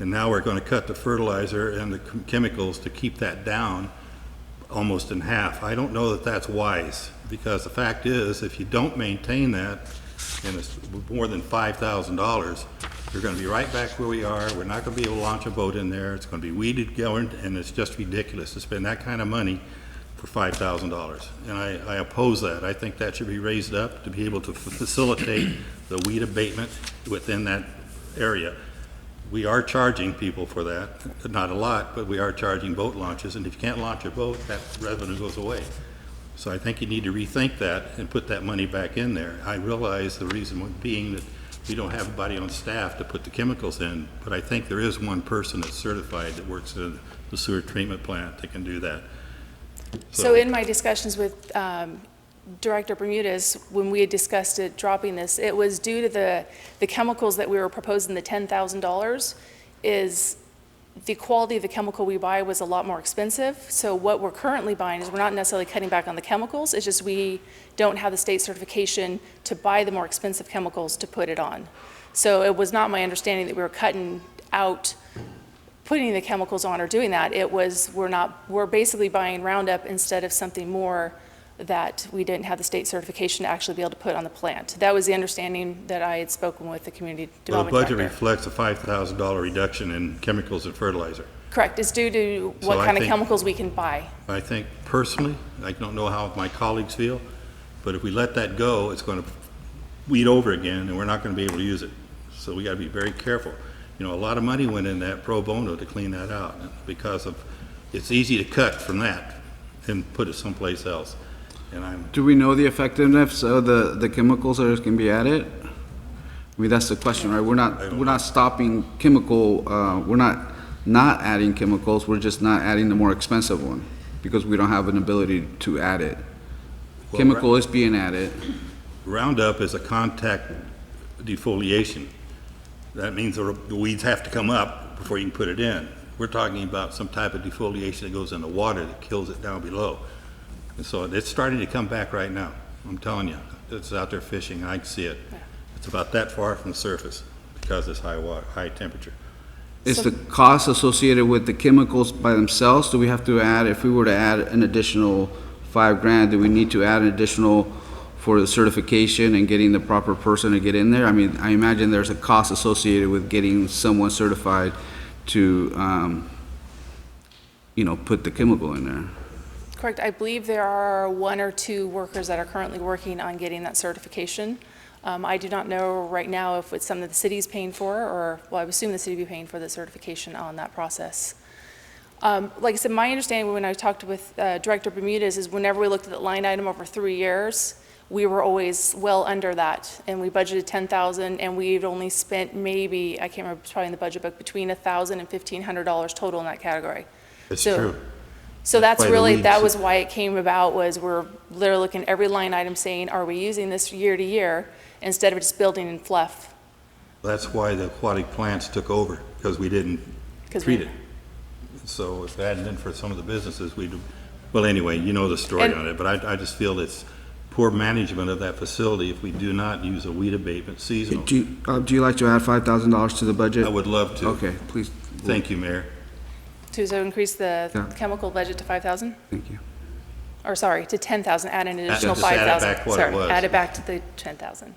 And now we're going to cut the fertilizer and the chemicals to keep that down almost in half. I don't know that that's wise, because the fact is, if you don't maintain that, and it's more than $5,000, you're going to be right back where we are. We're not going to be able to launch a boat in there. It's going to be weeded, governed, and it's just ridiculous to spend that kind of money for $5,000. And I oppose that. I think that should be raised up to be able to facilitate the weed abatement within that area. We are charging people for that, not a lot, but we are charging boat launches, and if you can't launch a boat, that revenue goes away. So I think you need to rethink that and put that money back in there. I realize the reason being that we don't have anybody on staff to put the chemicals in, but I think there is one person that's certified that works in the sewer treatment plant that can do that. So in my discussions with Director Bermudez, when we had discussed it, dropping this, it was due to the chemicals that we were proposing, the $10,000, is the quality of the chemical we buy was a lot more expensive. So what we're currently buying is we're not necessarily cutting back on the chemicals, it's just we don't have the state certification to buy the more expensive chemicals to put it on. So it was not my understanding that we were cutting out putting the chemicals on or doing that. It was, we're basically buying Roundup instead of something more that we didn't have the state certification to actually be able to put on the plant. That was the understanding that I had spoken with the community development Well, the budget director. reflects a $5,000 reduction in chemicals and fertilizer. Correct, it's due to what kind of chemicals we can buy. I think personally, I don't know how my colleagues feel, but if we let that go, it's going to weed over again, and we're not going to be able to use it. So we got to be very careful. You know, a lot of money went in that pro bono to clean that out because of, it's easy to cut from that and put it someplace else. And Do we know the effectiveness of the chemicals that can be added? I mean, that's the question, right? We're not stopping chemical, we're not adding chemicals, we're just not adding the more expensive one because we don't have an ability to add it. Well, Chemical is being added. Roundup is a contact defoliation. That means the weeds have to come up before you can put it in. We're talking about some type of defoliation that goes in the water that kills it down below. And so it's starting to come back right now. I'm telling you, it's out there fishing, and I can see it. It's about that far from the surface because it's high water, high temperature. Is the cost associated with the chemicals by themselves? Do we have to add, if we were to add an additional $5,000, do we need to add an additional for the certification and getting the proper person to get in there? I mean, I imagine there's a cost associated with getting someone certified to, put the chemical in there. Correct. I believe there are 1 or 2 workers that are currently working on getting that certification. I do not know right now if it's something that the city's paying for, or, well, I would assume the city would be paying for the certification on that process. Like I said, my understanding when I talked with Director Bermudez is whenever we looked at the line item over 3 years, we were always well under that, and we budgeted $10,000, and we'd only spent maybe, I can't remember, it's probably in the budget book, between $1,000 and $1,500 total in that category. It's true. So that's why the really, weeds- that was why it came about, was we're literally looking at every line item saying, are we using this year to year, instead of just building in fluff? That's why the aquatic plants took over, because we didn't 'Cause treat we- it. So if it hadn't been for some of the businesses, we'd, well, anyway, you know the story And- on it, but I just feel it's poor management of that facility if we do not use a weed abatement seasonal. Do you like to add $5,000 to the budget? I would love to. Okay, please. Thank you, Mayor. So increase the Yeah. chemical budget to 5,000? Thank you. Or sorry, to 10,000, add an additional just add it 5,000. back what it was. Sorry, add it back to the 10,000.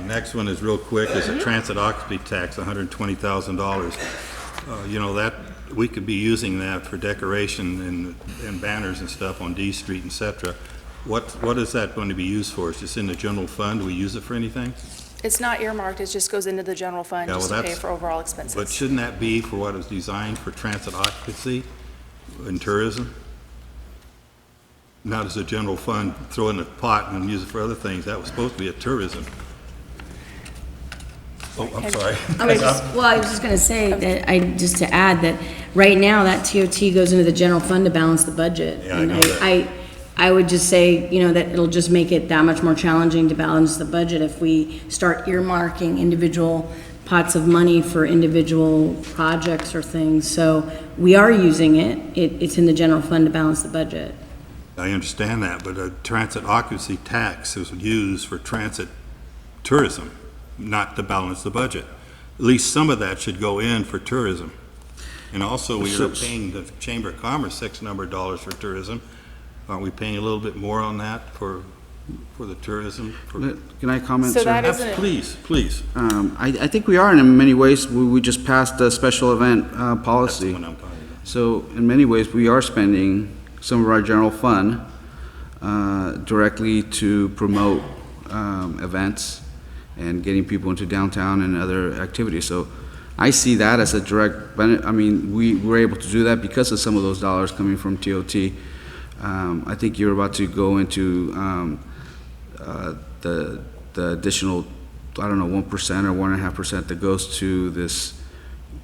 Next one is real quick, is a transit occupancy tax, $120,000. That, we could be using that for decoration and banners and stuff on D Street, et cetera. What is that going to be used for? Is this in the general fund? Do we use it for anything? It's not earmarked, it just goes into the general fund, Yeah, just well, to pay that's- for overall expenses. But shouldn't that be for what it's designed for, transit occupancy and tourism? Not as a general fund, throw in a pot and use it for other things. That was supposed to be a tourism. Oh, I'm sorry. I was just gonna say that just to add that, right now, that TOT goes into the general fund to balance the budget. Yeah, I And know that. I would just say, that it'll just make it that much more challenging to balance the budget if we start earmarking individual pots of money for individual projects or things. So we are using it, it's in the general fund to balance the budget. I understand that, but a transit occupancy tax is used for transit tourism, not to balance the budget. At least some of that should go in for tourism. And also, we are paying the Chamber of Commerce X number of dollars for tourism. Aren't we paying a little bit more on that for the tourism? Can I comment, So sir? that isn't, Please. I think we are in many ways. We just passed the special event That's the policy. one I'm talking about. So in many ways, we are spending some of our general fund directly to promote events and getting people into downtown and other activities. So I see that as a direct benefit. I mean, we were able to do that because of some of those dollars coming from TOT. I think you're about to go into the additional, 1% or 1.5% that goes to this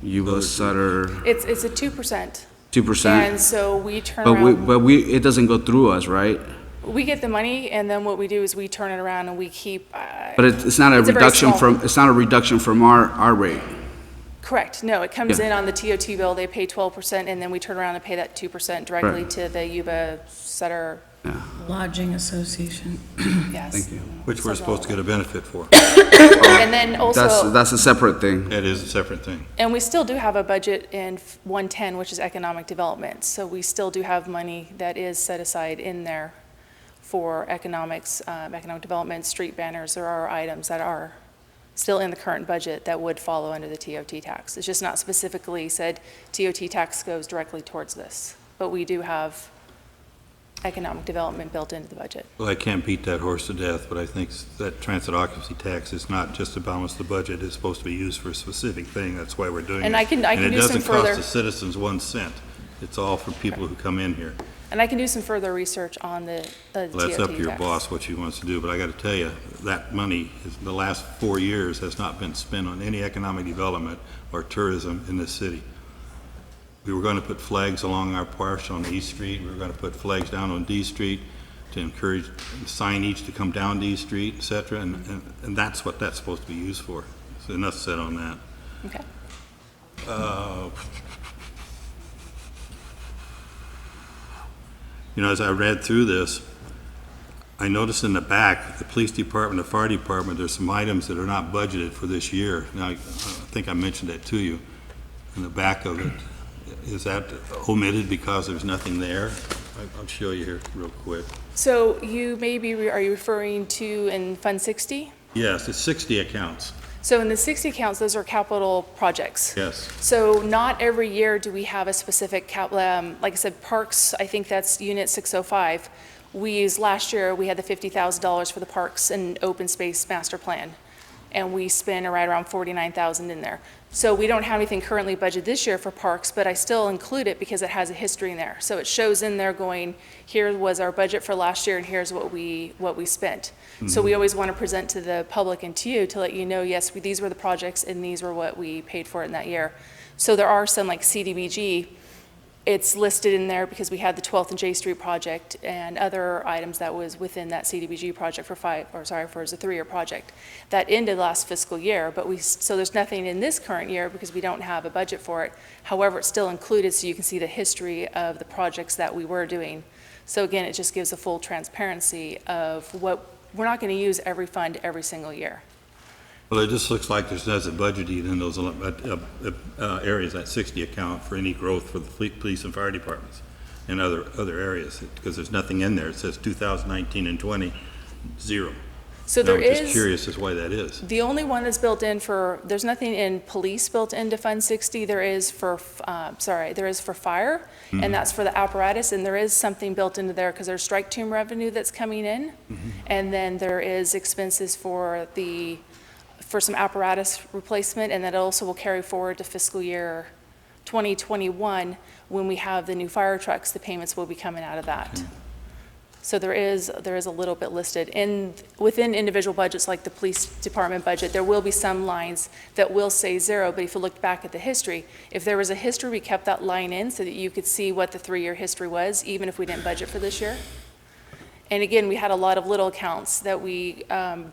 Yuba Sutter, it's a 2%. 2%. And so we turn around, But it doesn't go through us, right? we get the money, and then what we do is we turn it around and we keep, But it's not a It's a very reduction small- from, it's not a reduction from our rate. correct, no, it comes Yeah. in on the TOT bill, they pay 12%, and then we turn around and pay that 2% directly Right. to the Yuba Sutter, Lodging Association. yes. Thank you. Which we're supposed to get a benefit for. And then also, That's a separate thing. That is a separate thing. and we still do have a budget in 110, which is economic development, so we still do have money that is set aside in there for economics, economic development, street banners. There are items that are still in the current budget that would follow under the TOT tax. It's just not specifically said TOT tax goes directly towards this, but we do have economic development built into the budget. Well, I can't beat that horse to death, but I think that transit occupancy tax is not just to balance the budget, it's supposed to be used for a specific thing, that's why we're doing it. And I can do some And it doesn't further- cost the citizens 1 cent, it's all for people who come in here. And I can do some further research on the TOT Well, that's up to your tax. boss what she wants to do, but I gotta tell you, that money, the last 4 years, has not been spent on any economic development or tourism in this city. We were gonna put flags along our portion on East Street, we were gonna put flags down on D Street to encourage signage to come down D Street, et cetera, and that's what that's supposed to be used for. So enough said on that. Okay. You know, as I read through this, I noticed in the back, the police department, the fire department, there's some items that are not budgeted for this year. Now, I think I mentioned that to you in the back of it. Is that omitted because there's nothing there? I'll show you here real quick. So you are you referring to in Fund 60? Yes, it's 60 accounts. So in the 60 accounts, those are capital projects. Yes. So not every year do we have a specific like I said, parks, I think that's unit 605. Last year, we had the $50,000 for the parks and open space master plan. And we spent right around $49,000 in there. So we don't have anything currently budgeted this year for parks, but I still include it because it has a history in there. So it shows in there going, here was our budget for last year and here's what we spent. So we always want to present to the public and to you to let you know, yes, these were the projects and these were what we paid for in that year. So there are some like CDBG, it's listed in there because we had the 12th and J Street project and other items that was within that CDBG project for a 3-year project. That ended last fiscal year, but so there's nothing in this current year because we don't have a budget for it. However, it's still included so you can see the history of the projects that we were doing. So again, it just gives a full transparency of what, we're not going to use every fund every single year. Well, it just looks like there's a budgeted in those areas, that 60 account for any growth for the police and fire departments and other areas, because there's nothing in there. It says 2019 and 20, zero. So I'm just curious as why that is. The only one that's built in there's nothing in police built into Fund 60. There is for fire, and that's for the apparatus, and there is something built into there because there's strike team revenue that's coming in, and then there is expenses for some apparatus replacement, and that also will carry forward to fiscal year 2021 when we have the new fire trucks. The payments will be coming out of that. So there is a little bit listed. Within individual budgets like the police department budget, there will be some lines that will say zero, but if you look back at the history, if there was a history, we kept that line in so that you could see what the 3-year history was, even if we didn't budget for this year. And again, we had a lot of little accounts that we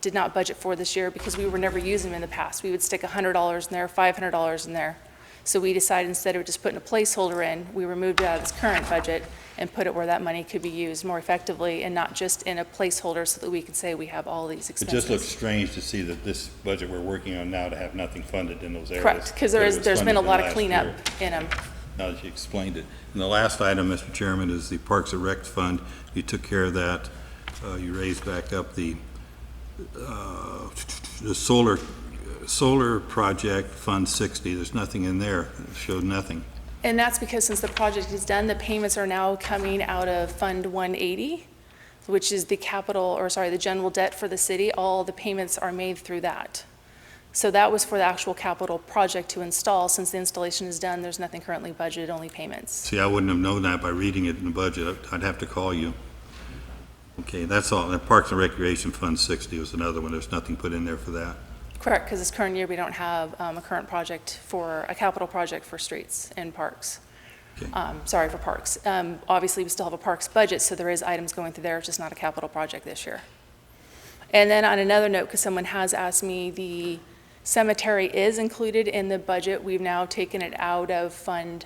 did not budget for this year because we were never using them in the past. We would stick $100 in there, $500 in there. So we decided instead of just putting a placeholder in, we removed it out of this current budget and put it where that money could be used more effectively and not just in a placeholder so that we could say we have all these It expenses. just looks strange to see that this budget we're working on now to have nothing funded in those areas. Correct, because there's been a lot of cleanup in them. Now that you explained it. And the last item, Mr. Chairman, is the Parks and Rec Fund. You took care of that. You raised back up the solar project, Fund 60. There's nothing in there. It showed nothing. And that's because since the project is done, the payments are now coming out of Fund 180, which is the the general debt for the city. All the payments are made through that. So that was for the actual capital project to install. Since the installation is done, there's nothing currently budgeted, only payments. See, I wouldn't have known that by reading it in the budget. I'd have to call you. Okay, that's all. And Parks and Recreation Fund 60 was another one. There's nothing put in there for that. Correct, because this current year, we don't have a capital project for streets and parks. Okay. For parks. Obviously, we still have a parks budget, so there is items going through there. It's just not a capital project this year. And then on another note, because someone has asked me, the cemetery is included in the budget. We've now taken it out of the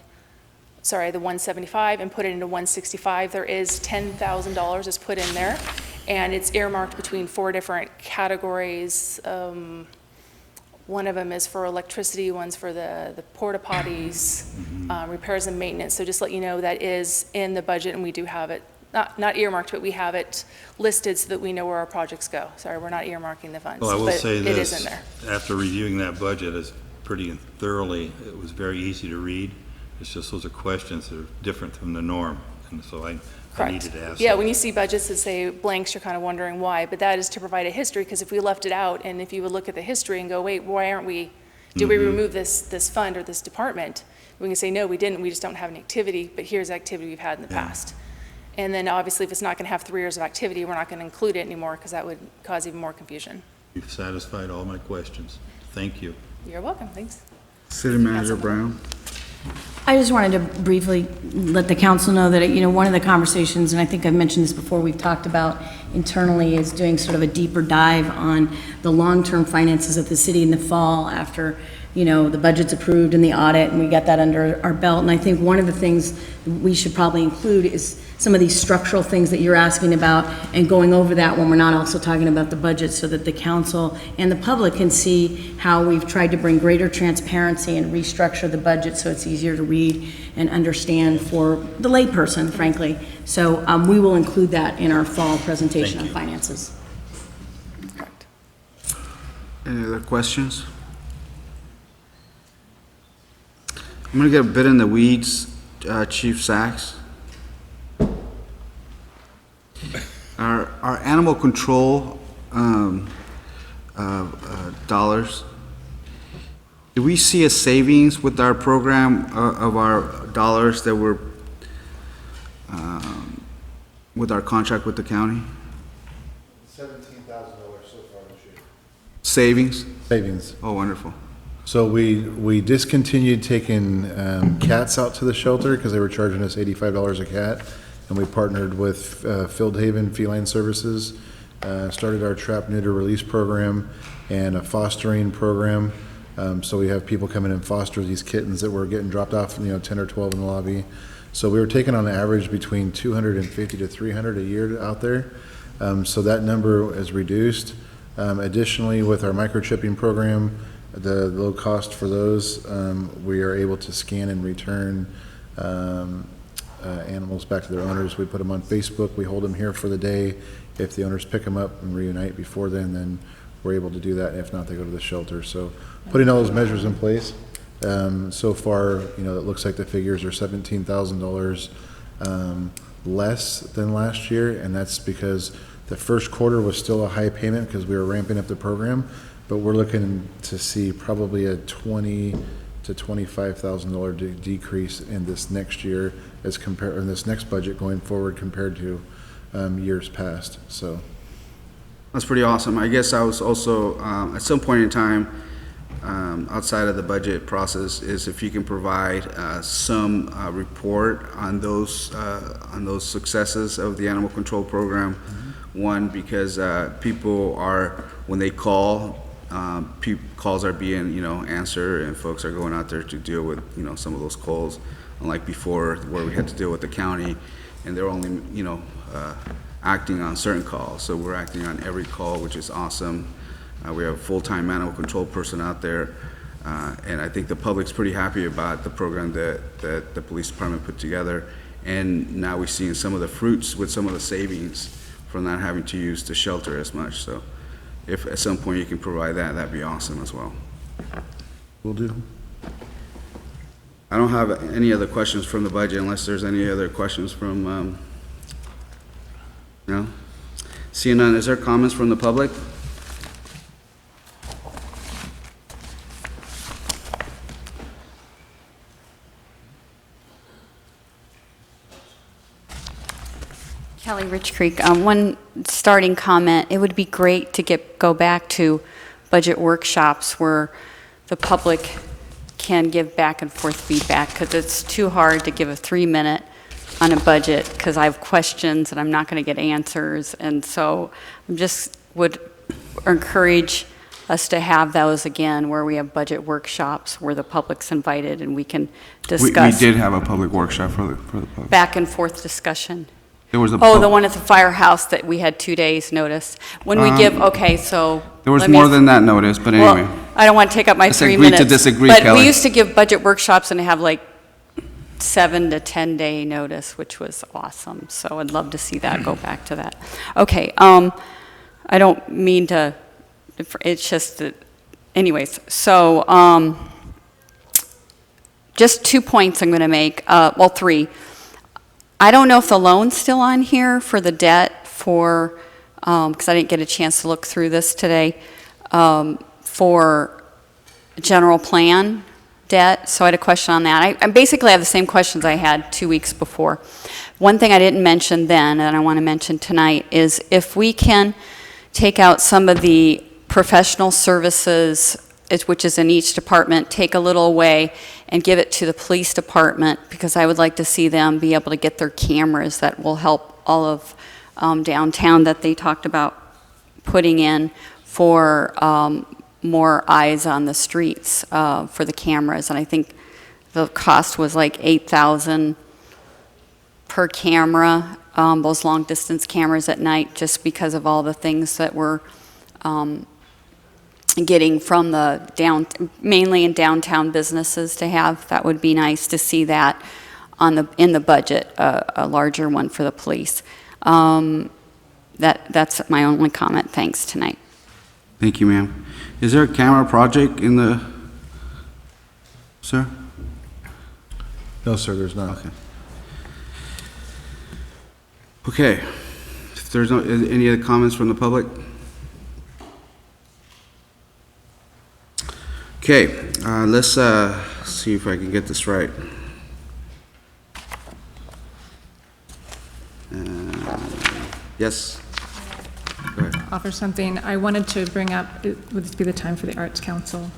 175 and put it into 165. There is $10,000 is put in there, and it's earmarked between 4 different categories. One of them is for electricity, one's for the porta potties, repairs and maintenance. So just let you know that is in the budget, and we do have it, not earmarked, but we have it listed so that we know where our projects go. Sorry, we're not earmarking the funds, Well, I will but say it this. is in there. After reviewing that budget pretty thoroughly, it was very easy to read. It's just those are questions that are different from the norm, and so I needed to ask. Yeah, when you see budgets that say blanks, you're kind of wondering why, but that is to provide a history, because if we left it out, and if you would look at the history and go, wait, why aren't we, did we remove this fund or this department? We can say, no, we didn't, we just don't have an activity, but here's activity we've had in the past. And then obviously, if it's not going to have 3 years of activity, we're not going to include it anymore, because that would cause even more confusion. You've satisfied all my questions. Thank you. You're welcome, thanks. City Manager Brown. I just wanted to briefly let the council know that, one of the conversations, and I think I've mentioned this before, we've talked about internally, is doing sort of a deeper dive on the long-term finances of the city in the fall after you know, the budget's approved and the audit, and we got that under our belt. And I think one of the things we should probably include is some of these structural things that you're asking about, and going over that when we're not also talking about the budget, so that the council and the public can see how we've tried to bring greater transparency and restructure the budget so it's easier to read and understand for the layperson, frankly. So we will include that in our fall presentation on finances. Any other questions? I'm gonna get a bit in the weeds, Chief Sachs. Our animal control dollars, do we see a savings with our program of our dollars that we're, with our contract with the county? $17,000 so far this year. Savings? Savings. Oh, wonderful. So we discontinued taking cats out to the shelter because they were charging us $85 a cat. And we partnered with Field Haven Feline Services, started our trap neuter release program and a fostering program. So we have people come in and foster these kittens that were getting dropped off, 10 or 12 in the lobby. So we were taking on average between 250 to 300 a year out there. So that number is reduced. Additionally, with our microchipping program, the low cost for those, we are able to scan and return animals back to their owners. We put them on Facebook. We hold them here for the day. If the owners pick them up and reunite before then we're able to do that. If not, they go to the shelter. So putting all those measures in place, so far, it looks like the figures are $17,000 less than last year, and that's because the first quarter was still a high payment because we were ramping up the program, but we're looking to see probably a $20,000 to $25,000 decrease in this next year in this next budget going forward compared to years past. So That's pretty awesome. I guess I was also, at some point in time, outside of the budget process, is if you can provide some report on those successes of the animal control program. One, because people are, when they call, calls are being, answered, and folks are going out there to deal with, some of those calls, unlike before where we had to deal with the county, and they're only, acting on certain calls. So we're acting on every call, which is awesome. We have a full-time animal control person out there, and I think the public's pretty happy about the program that the police department put together. And now we're seeing some of the fruits with some of the savings from not having to use the shelter as much. So if at some point you can provide that, that'd be awesome as well. Will do. I don't have any other questions from the budget unless there's any other questions from, no? Seeing none, is there comments from the public? Kelly, Rich Creek, one starting comment, it would be great to go back to budget workshops where the public can give back and forth feedback, because it's too hard to give a 3-minute on a budget, because I have questions and I'm not going to get answers. And so I just would encourage us to have those again, where we have budget workshops where the public's invited and we can discuss. We did have a public workshop for the public. Back and forth discussion. There was the one at the firehouse that we had 2 days notice. When we give, okay, so. There was let me- more than that notice, but anyway. Well, I don't want to take up my Let's 3 agree to minutes. disagree, But Kelly. we used to give budget workshops and have like 7 to 10 day notice, which was awesome. So I'd love to see that, go back to that. Okay, I don't mean to, it's just that, anyways, so, just 2 points I'm going to make, well, 3. I don't know if the loan's still on here for the debt for, because I didn't get a chance to look through this today, for general plan debt. So I had a question on that. I basically have the same questions I had 2 weeks before. One thing I didn't mention then, and I want to mention tonight, is if we can take out some of the professional services, which is in each department, take a little away and give it to the police department, because I would like to see them be able to get their cameras that will help all of downtown that they talked about putting in for more eyes on the streets for the cameras. And I think the cost was like $8,000 per camera, those long-distance cameras at night, just because of all the things that we're getting from the mainly in downtown businesses to have. That would be nice to see that in the budget, a larger one for the police. That's my only comment. Thanks tonight. Thank you, ma'am. Is there a camera project in the, sir? No, sir, there's not. Okay. Okay. If there's no, any other comments from the public? Okay, let's see if I can get this right. Yes. Go ahead. Offer something. I wanted to bring up, would this be the time for the Arts Council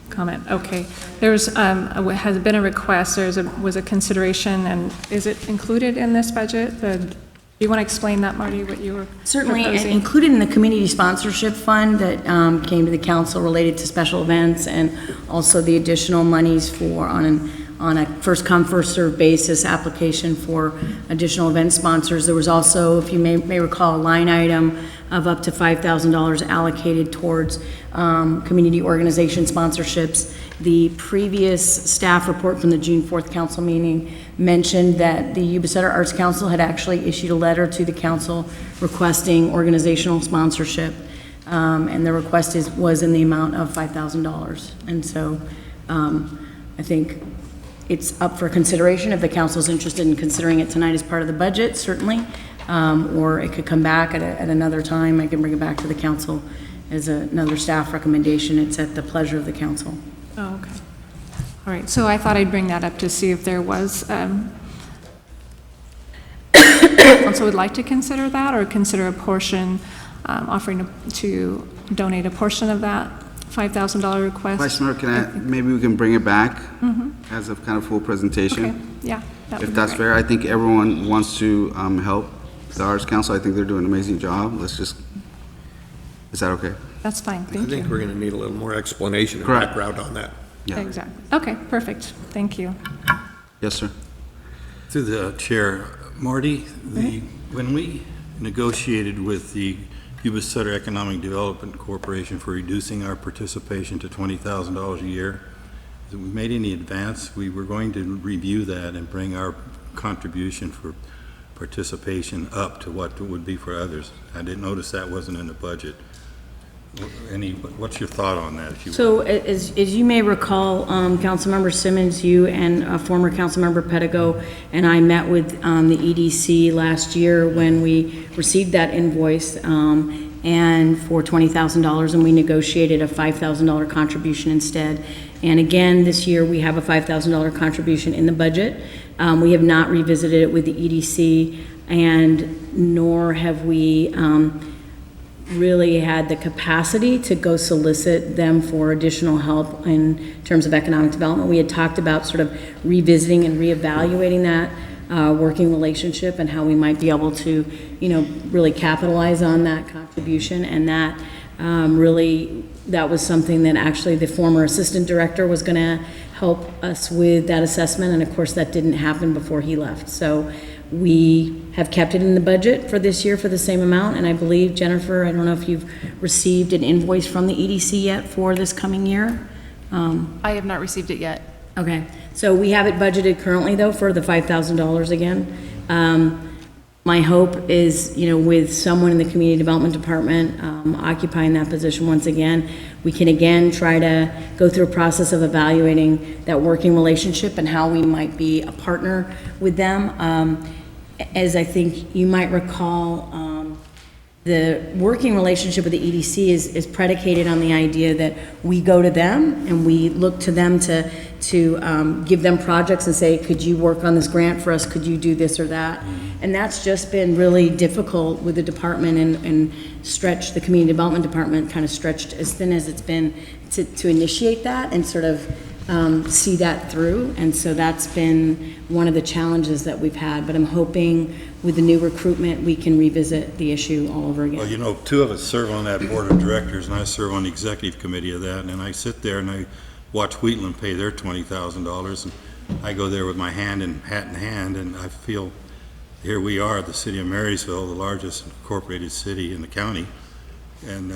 comment? Okay. There's, has been a request, was a consideration, and is it included in this budget? Do you want to explain that, Marty, what you were Certainly, and proposing? included in the community sponsorship fund that came to the council related to special events, and also the additional monies for on a first-come, first-served basis application for additional event sponsors. There was also, if you may recall, a line item of up to $5,000 allocated towards community organization sponsorships. The previous staff report from the June 4th council meeting mentioned that the Yuba Sutter Arts Council had actually issued a letter to the council requesting organizational sponsorship, and the request was in the amount of $5,000. And so I think it's up for consideration if the council's interested in considering it tonight as part of the budget, certainly, or it could come back at another time. I can bring it back to the council as another staff recommendation. It's at the pleasure of the council. Oh, okay. All right, so I thought I'd bring that up to see if there was, council would like to consider that, or consider a portion, offering to donate a portion of that $5,000 request. Vice Mayor, maybe we can bring it back as a kind of full presentation? Okay, yeah. If that's fair. I think everyone wants to help the Arts Council. I think they're doing an amazing job. Let's just, is that okay? That's fine, thank you. I think we're going to need a little more explanation and Correct. background on that. Yeah. Exactly. Okay, perfect. Thank you. Yes, sir. Through the chair, Marty, when we negotiated with the Yuba Sutter Economic Development Corporation for reducing our participation to $20,000 a year, have we made any advance? We were going to review that and bring our contribution for participation up to what it would be for others. I didn't notice that wasn't in the budget. What's your thought on that? If you So as you may recall, Councilmember Simmons, you and former Councilmember Pedigo and I met with the EDC last year when we received that invoice and for $20,000, and we negotiated a $5,000 contribution instead. And again, this year we have a $5,000 contribution in the budget. We have not revisited it with the EDC, and nor have we really had the capacity to go solicit them for additional help in terms of economic development. We had talked about sort of revisiting and reevaluating that working relationship and how we might be able to, really capitalize on that contribution. And that that was something that actually the former assistant director was going to help us with that assessment. And of course, that didn't happen before he left. So we have kept it in the budget for this year for the same amount, and I believe, Jennifer, I don't know if you've received an invoice from the EDC yet for this coming year? I have not received it yet. Okay, so we have it budgeted currently, though, for the $5,000 again. My hope is, with someone in the Community Development Department occupying that position once again, we can again try to go through a process of evaluating that working relationship and how we might be a partner with them. As I think you might recall, the working relationship with the EDC is predicated on the idea that we go to them and we look to them to give them projects and say, could you work on this grant for us? Could you do this or that? And that's just been really difficult with the department and stretched, the Community Development Department kind of stretched as thin as it's been to initiate that and sort of see that through. And so that's been one of the challenges that we've had. But I'm hoping with the new recruitment, we can revisit the issue all over again. Well, you know, two of us serve on that board of directors, and I serve on the executive committee of that, and I sit there and I watch Wheatland pay their $20,000, and I go there with my hat in hand, and I feel, here we are, the city of Marysville, the largest incorporated city in the county, and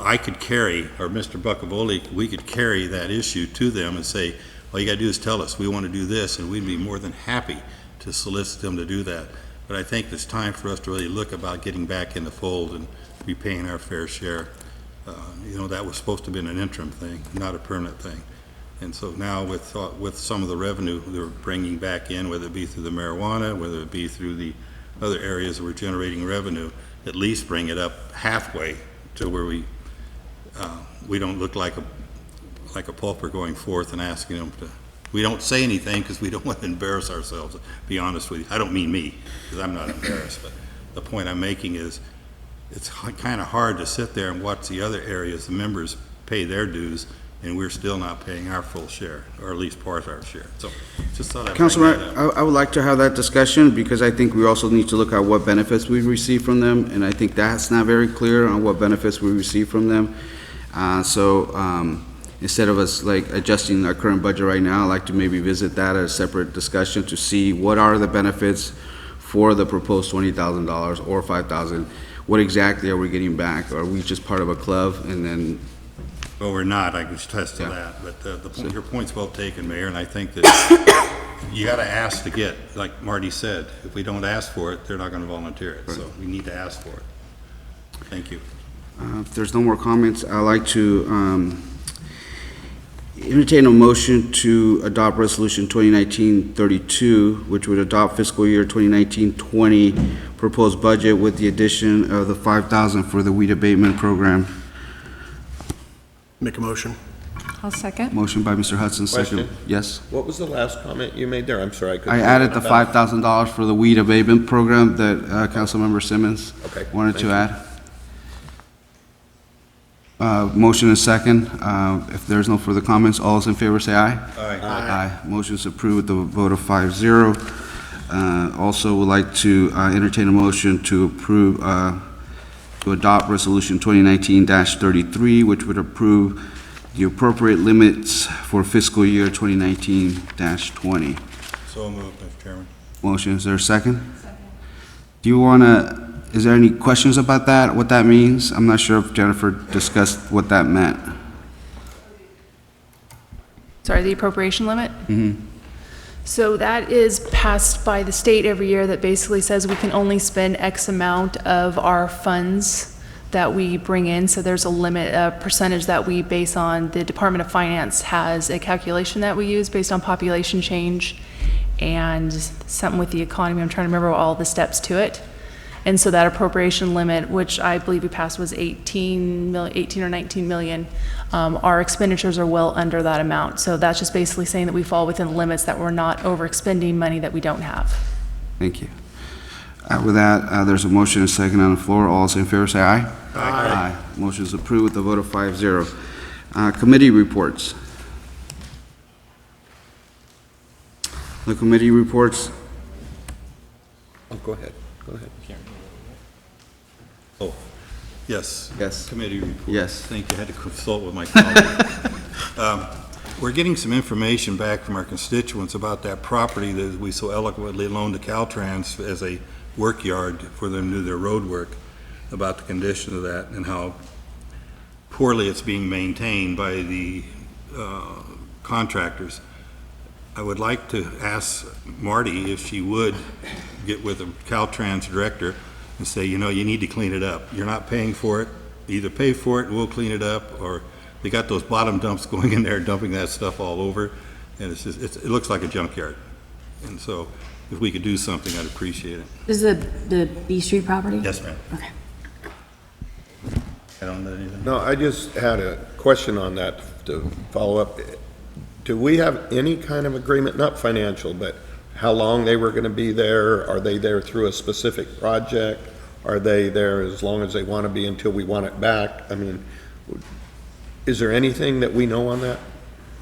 I could carry, or Mr. Buckaboli, we could carry that issue to them and say, all you gotta do is tell us, we wanna do this, and we'd be more than happy to solicit them to do that. But I think it's time for us to really look about getting back in the fold and be paying our fair share. You know, that was supposed to have been an interim thing, not a permanent thing. And so now with some of the revenue they're bringing back in, whether it be through the marijuana, whether it be through the other areas that we're generating revenue, at least bring it up halfway to where we don't look like a pauper going forth and asking them to, we don't say anything because we don't want to embarrass ourselves, to be honest with you. I don't mean me, because I'm not embarrassed, but the point I'm making is it's kind of hard to sit there and watch the other areas, the members pay their dues, and we're still not paying our full share, or at least part of our share. So just thought I'd bring Councilman, that up. I would like to have that discussion, because I think we also need to look at what benefits we receive from them, and I think that's not very clear on what benefits we receive from them. Instead of us like adjusting our current budget right now, I'd like to maybe visit that at a separate discussion to see what are the benefits for the proposed $20,000 or $5,000. What exactly are we getting back? Are we just part of a club and then? Well, we're not, I can attest to that, but your point's well taken, Mayor, and I think that you gotta ask to get, like Marty said, if we don't ask for it, they're not gonna volunteer it, so we need to ask for it. Thank you. If there's no more comments, I'd like to entertain a motion to adopt Resolution 2019-32, which would adopt fiscal year 2019-20 proposed budget with the addition of the $5,000 for the weed abatement program. Make a motion. I'll second. Motion by Mr. Hudson, second. Question? Yes? What was the last comment you made there? I'm sorry, I couldn't. I hear added what the about- $5,000 for the weed abatement program that Councilmember Simmons Okay, wanted thank to you. add. Motion is second. If there's no further comments, all those in favor say aye. Aye. Aye. Motion is approved with a vote of 5-0. Also would like to entertain a motion to approve, to adopt Resolution 2019-33, which would approve the appropriate limits for fiscal year 2019-20. So moved, Mr. Chairman. Motion, is there a second? Second. Do you want to, is there any questions about that, what that means? I'm not sure if Jennifer discussed what that meant. Sorry, the appropriation limit? Mm-hmm. So that is passed by the state every year, that basically says we can only spend X amount of our funds that we bring in. So there's a limit, a percentage that we base on. The Department of Finance has a calculation that we use based on population change and something with the economy. I'm trying to remember all the steps to it. And so that appropriation limit, which I believe we passed was 18 or 19 million, our expenditures are well under that amount. So that's just basically saying that we fall within the limits, that we're not overexpending money that we don't have. Thank you. With that, there's a motion and a second on the floor. All those in favor say aye. Aye. Motion is approved with a vote of 5-0. Committee reports. The committee reports. Oh, go ahead. Oh, yes. Yes. Committee report. Yes. Thank you, I had to consult with my colleague. We're getting some information back from our constituents about that property that we so eloquently loaned to Caltrans as a work yard for them to do their road work, about the condition of that and how poorly it's being maintained by the contractors. I would like to ask Marty if she would get with the Caltrans director and say, you know, you need to clean it up. You're not paying for it. Either pay for it and we'll clean it up, or they got those bottom dumps going in there, dumping that stuff all over, and it's just, it looks like a junkyard. And so if we could do something, I'd appreciate it. This is the B Street property? Yes, ma'am. Okay. I don't know anything. No, I just had a question on that to follow up. Do we have any kind of agreement, not financial, but how long they were gonna be there? Are they there through a specific project? Are they there as long as they wanna be until we want it back? I mean, is there anything that we know on that?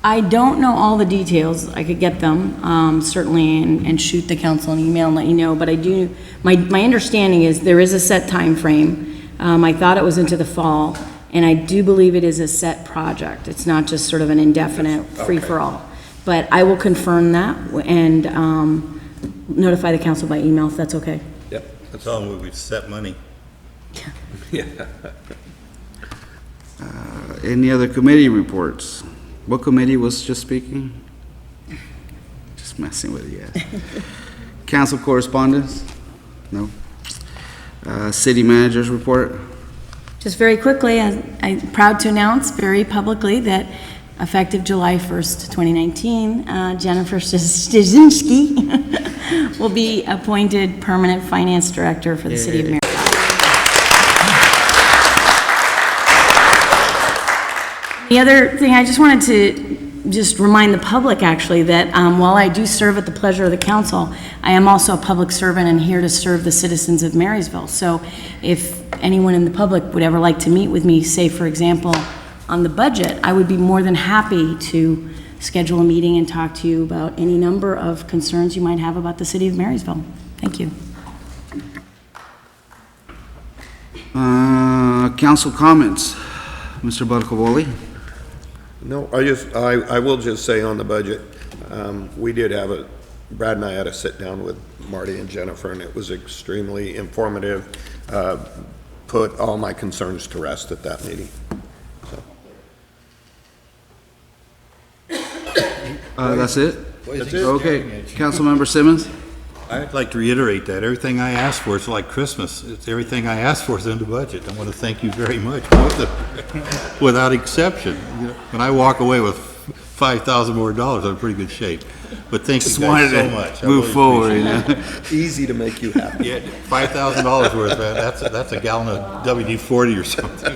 I don't know all the details. I could get them, certainly, and shoot the council an email and let you know, but I do, my understanding is there is a set time frame. I thought it was into the fall, and I do believe it is a set project. It's not just sort of an indefinite free-for-all. But I will confirm that and notify the council by email, if that's okay. Yep. That's all, we've set money. Yeah. Any other committee reports? What committee was just speaking? Just messing with you guys. Council correspondence? No. City managers report? Just very quickly, I'm proud to announce very publicly that effective July 1st, 2019, Jennifer Stasinski will be appointed permanent finance director for the City of Marysville. The other thing, I just wanted to just remind the public, actually, that while I do serve at the pleasure of the council, I am also a public servant and here to serve the citizens of Marysville. So if anyone in the public would ever like to meet with me, say, for example, on the budget, I would be more than happy to schedule a meeting and talk to you about any number of concerns you might have about the City of Marysville. Thank you. Council comments. Mr. Barcavoli? No, I will just say on the budget, we did have Brad and I had a sit down with Marty and Jennifer, and it was extremely informative. Put all my concerns to rest at that meeting. That's it? That's it. Okay. Councilmember Simmons? I'd like to reiterate that everything I asked for, it's like Christmas. It's everything I asked for is in the budget. I want to thank you very much, without exception. You know, when I walk away with $5,000 more, I'm in pretty good shape. But thank you guys so much. Move forward, you know. Easy to make you happy. Yeah, $5,000 worth, man. That's a gallon of WD-40 or something.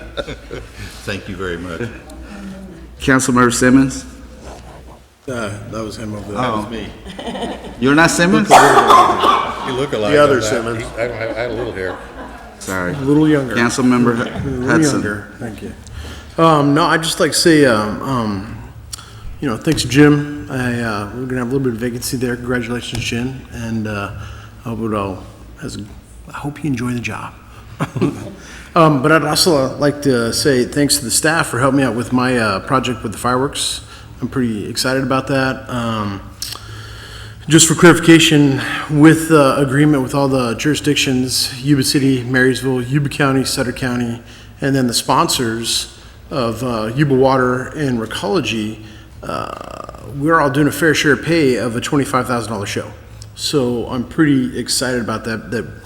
Thank you very much. Councilmember Simmons? That was him over there. That was me. You're not Simmons? You look alike. The other Simmons. I had a little hair. Sorry. A little younger. Councilmember A little Hudson? younger, thank you. No, I'd just like to say, thanks, Jim. We're gonna have a little bit of vacancy there. Congratulations, Jim, and I hope you enjoy the job. But I'd also like to say thanks to the staff for helping me out with my project with the fireworks. I'm pretty excited about that. Just for clarification, with agreement with all the jurisdictions, Yuba City, Marysville, Yuba County, Sutter County, and then the sponsors of Yuba Water and Recology, we're all doing a fair share pay of a $25,000 show. So I'm pretty excited about that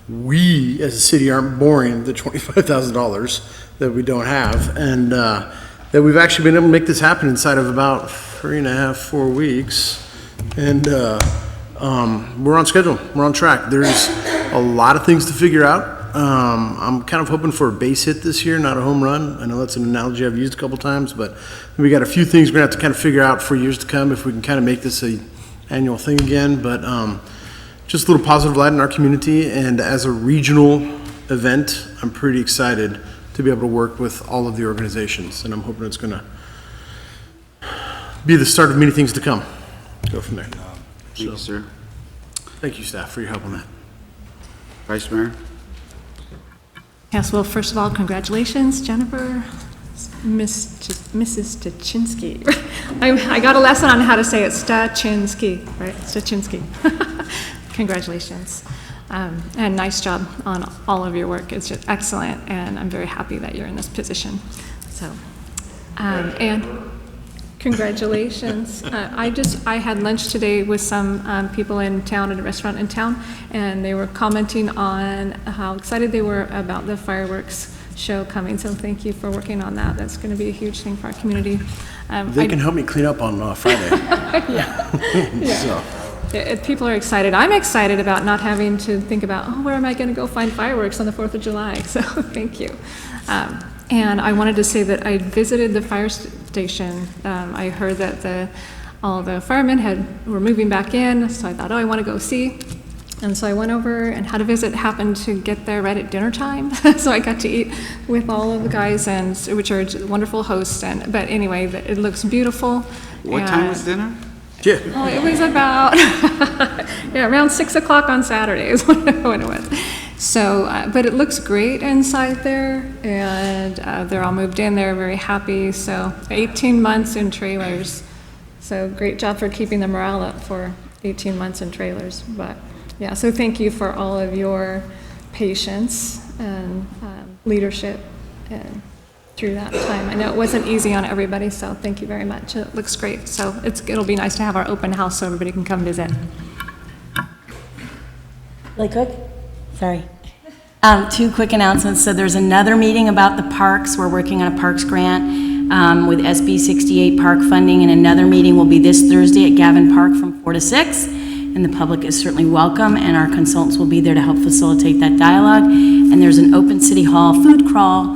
we as a city aren't borrowing the $25,000 that we don't have, and that we've actually been able to make this happen inside of about 3.5, 4 weeks. And we're on schedule, we're on track. There's a lot of things to figure out. I'm kind of hoping for a base hit this year, not a home run. I know that's an analogy I've used a couple times, but we got a few things we're gonna have to kind of figure out for years to come if we can kind of make this a annual thing again. But just a little positive light in our community, and as a regional event, I'm pretty excited to be able to work with all of the organizations, and I'm hoping it's gonna be the start of many things to come. Go from there. Thank you, sir. Thank you, staff, for your help on that. Vice Mayor? Yes, well, first of all, congratulations, Jennifer, Mrs. Stachinsky. I got a lesson on how to say it, Stachinsky, right? Stachinsky. Congratulations. And nice job on all of your work. It's just excellent, and I'm very happy that you're in this position. So, and congratulations. I had lunch today with some people in town at a restaurant in town, and they were commenting on how excited they were about the fireworks show coming. So thank you for working on that. That's going to be a huge thing for our community. They can help me clean up on Friday. Yeah. So. People are excited. I'm excited about not having to think about, oh, where am I going to go find fireworks on the 4th of July? So thank you. And I wanted to say that I visited the fire station. I heard that all the firemen were moving back in, so I thought, oh, I want to go see. And so I went over and had a visit, happened to get there right at dinner time. So I got to eat with all of the guys, and which are wonderful hosts. But anyway, it looks beautiful. What time was dinner? Yeah. Oh, it was about, yeah, around 6 o'clock on Saturday is when it was. So, but it looks great inside there, and they're all moved in, they're very happy. So 18 months in trailers. So great job for keeping the morale up for 18 months in trailers. But yeah, so thank you for all of your patience and leadership and through that time. I know it wasn't easy on everybody, so thank you very much. It looks great. So it'll be nice to have our open house so everybody can come visit. Really quick? Sorry. 2 quick announcements. So there's another meeting about the parks. We're working on a parks grant with SB 68 park funding, and another meeting will be this Thursday at Gavin Park from 4 to 6. And the public is certainly welcome, and our consultants will be there to help facilitate that dialogue. And there's an open City Hall food crawl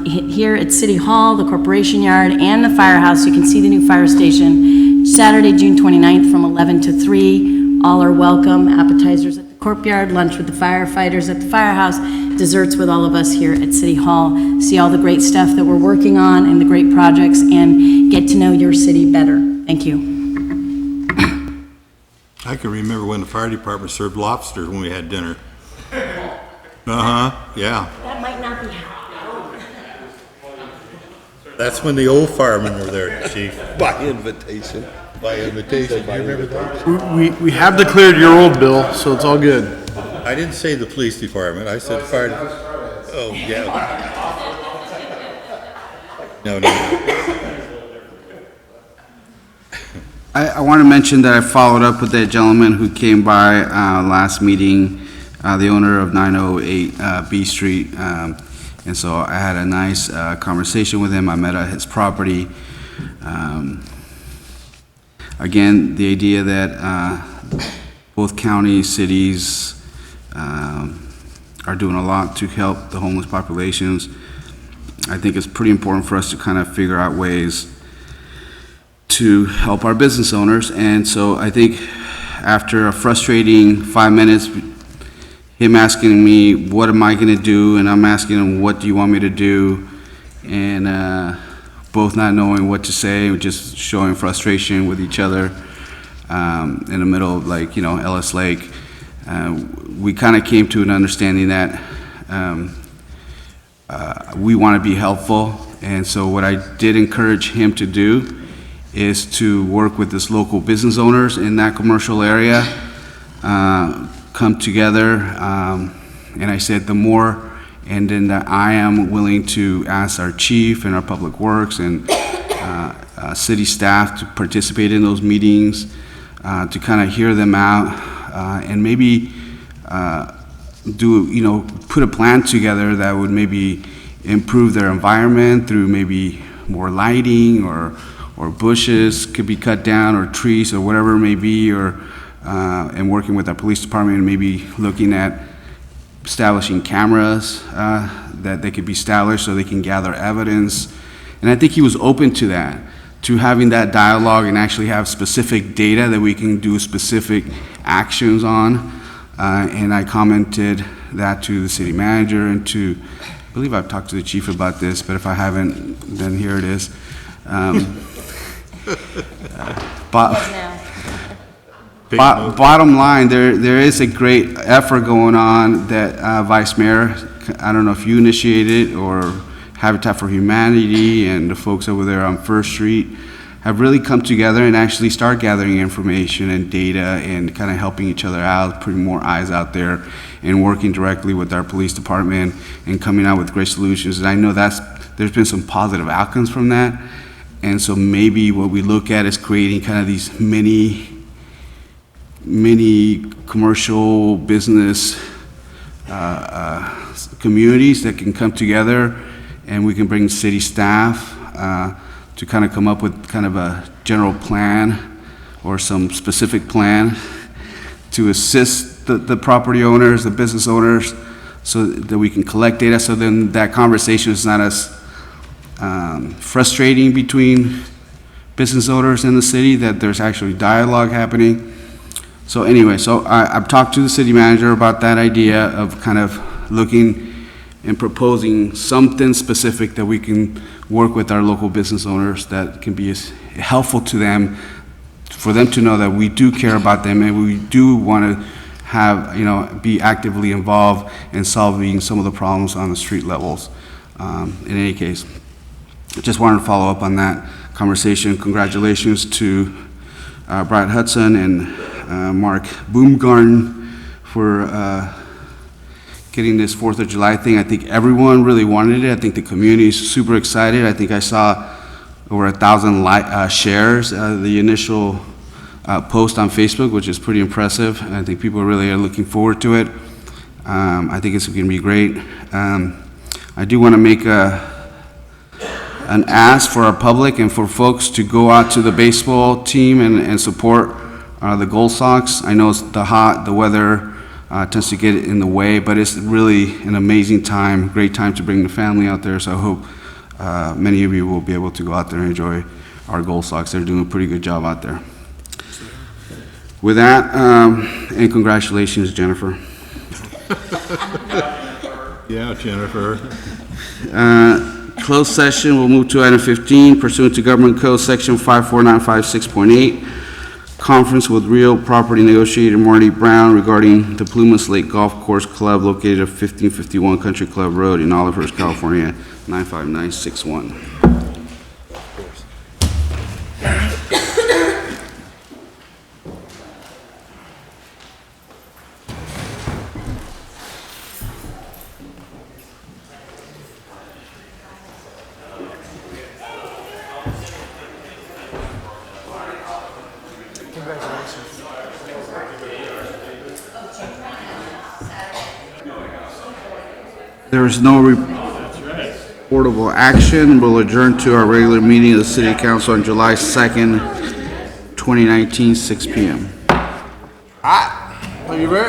here at City Hall, the Corporation Yard, and the firehouse. You can see the new fire station Saturday, June 29th from 11 to 3. All are welcome. Appetizers at the Corp Yard, lunch with the firefighters at the firehouse, desserts with all of us here at City Hall. See all the great stuff that we're working on and the great projects, and get to know your city better. Thank you. I can remember when the fire department served lobster when we had dinner. Uh-huh, yeah. That might not be That's when the old firemen were there, Chief. By invitation. By invitation, do you remember that? We have declared your old bill, so it's all good. I didn't say the police department, I said fire. Oh, yeah. No. I want to mention that I followed up with that gentleman who came by last meeting, the owner of 908 B Street. And so I had a nice conversation with him. I met at his property. Again, the idea that both counties, cities are doing a lot to help the homeless populations. I think it's pretty important for us to kind of figure out ways to help our business owners. And so I think after a frustrating 5 minutes, him asking me, what am I gonna do? And I'm asking him, what do you want me to do? And both not knowing what to say, just showing frustration with each other in the middle of, like, you know, Ellis Lake. We kind of came to an understanding that we want to be helpful. And so what I did encourage him to do is to work with this local business owners in that commercial area, come together, and I said the more, and then that I am willing to ask our chief and our public works and city staff to participate in those meetings, to kind of hear them out, and maybe put a plan together that would maybe improve their environment through maybe more lighting, or bushes could be cut down, or trees, or whatever it may be, or and working with our police department and maybe looking at establishing cameras that they could be established so they can gather evidence. And I think he was open to that, to having that dialogue and actually have specific data that we can do specific actions on. And I commented that to the city manager and to, I believe I've talked to the chief about this, but if I haven't, then here it is. Bottom line, there is a great effort going on that Vice Mayor, I don't know if you initiated, or Habitat for Humanity and the folks over there on First Street have really come together and actually start gathering information and data and kind of helping each other out, putting more eyes out there and working directly with our police department and coming out with great solutions. And I know there's been some positive outcomes from that. And so maybe what we look at is creating kind of these mini commercial business communities that can come together, and we can bring city staff to kind of come up with kind of a general plan or some specific plan to assist the property owners, the business owners, so that we can collect data, so then that conversation is not as frustrating between business owners in the city, that there's actually dialogue happening. So anyway, so I've talked to the city manager about that idea of kind of looking and proposing something specific that we can work with our local business owners that can be helpful to them, for them to know that we do care about them and we do want to have, be actively involved in solving some of the problems on the street levels. In any case, I just wanted to follow up on that conversation. Congratulations to Brad Hudson and Mark Boomgarden for getting this 4th of July thing. I think everyone really wanted it. I think the community is super excited. I think I saw over 1,000 shares, the initial post on Facebook, which is pretty impressive. I think people really are looking forward to it. I think it's going to be great. I do want to make an ask for our public and for folks to go out to the baseball team and support the Gold Sox. I know it's the weather tends to get in the way, but it's really an amazing time, great time to bring the family out there. So I hope many of you will be able to go out there and enjoy our Gold Sox. They're doing a pretty good job out there. With that, and congratulations, Jennifer. Yeah, Jennifer. Closed session, we'll move to item 15, pursuant to Government Code Section 54956.8, conference with real property negotiator Marty Brown regarding the Plumas Lake Golf Course Club located at 1551 Country Club Road in Olivehurst, California, 95961. There is no reportable action. We'll adjourn to our regular meeting of the City Council on July 2nd, 2019, 6 p.m. Are you ready?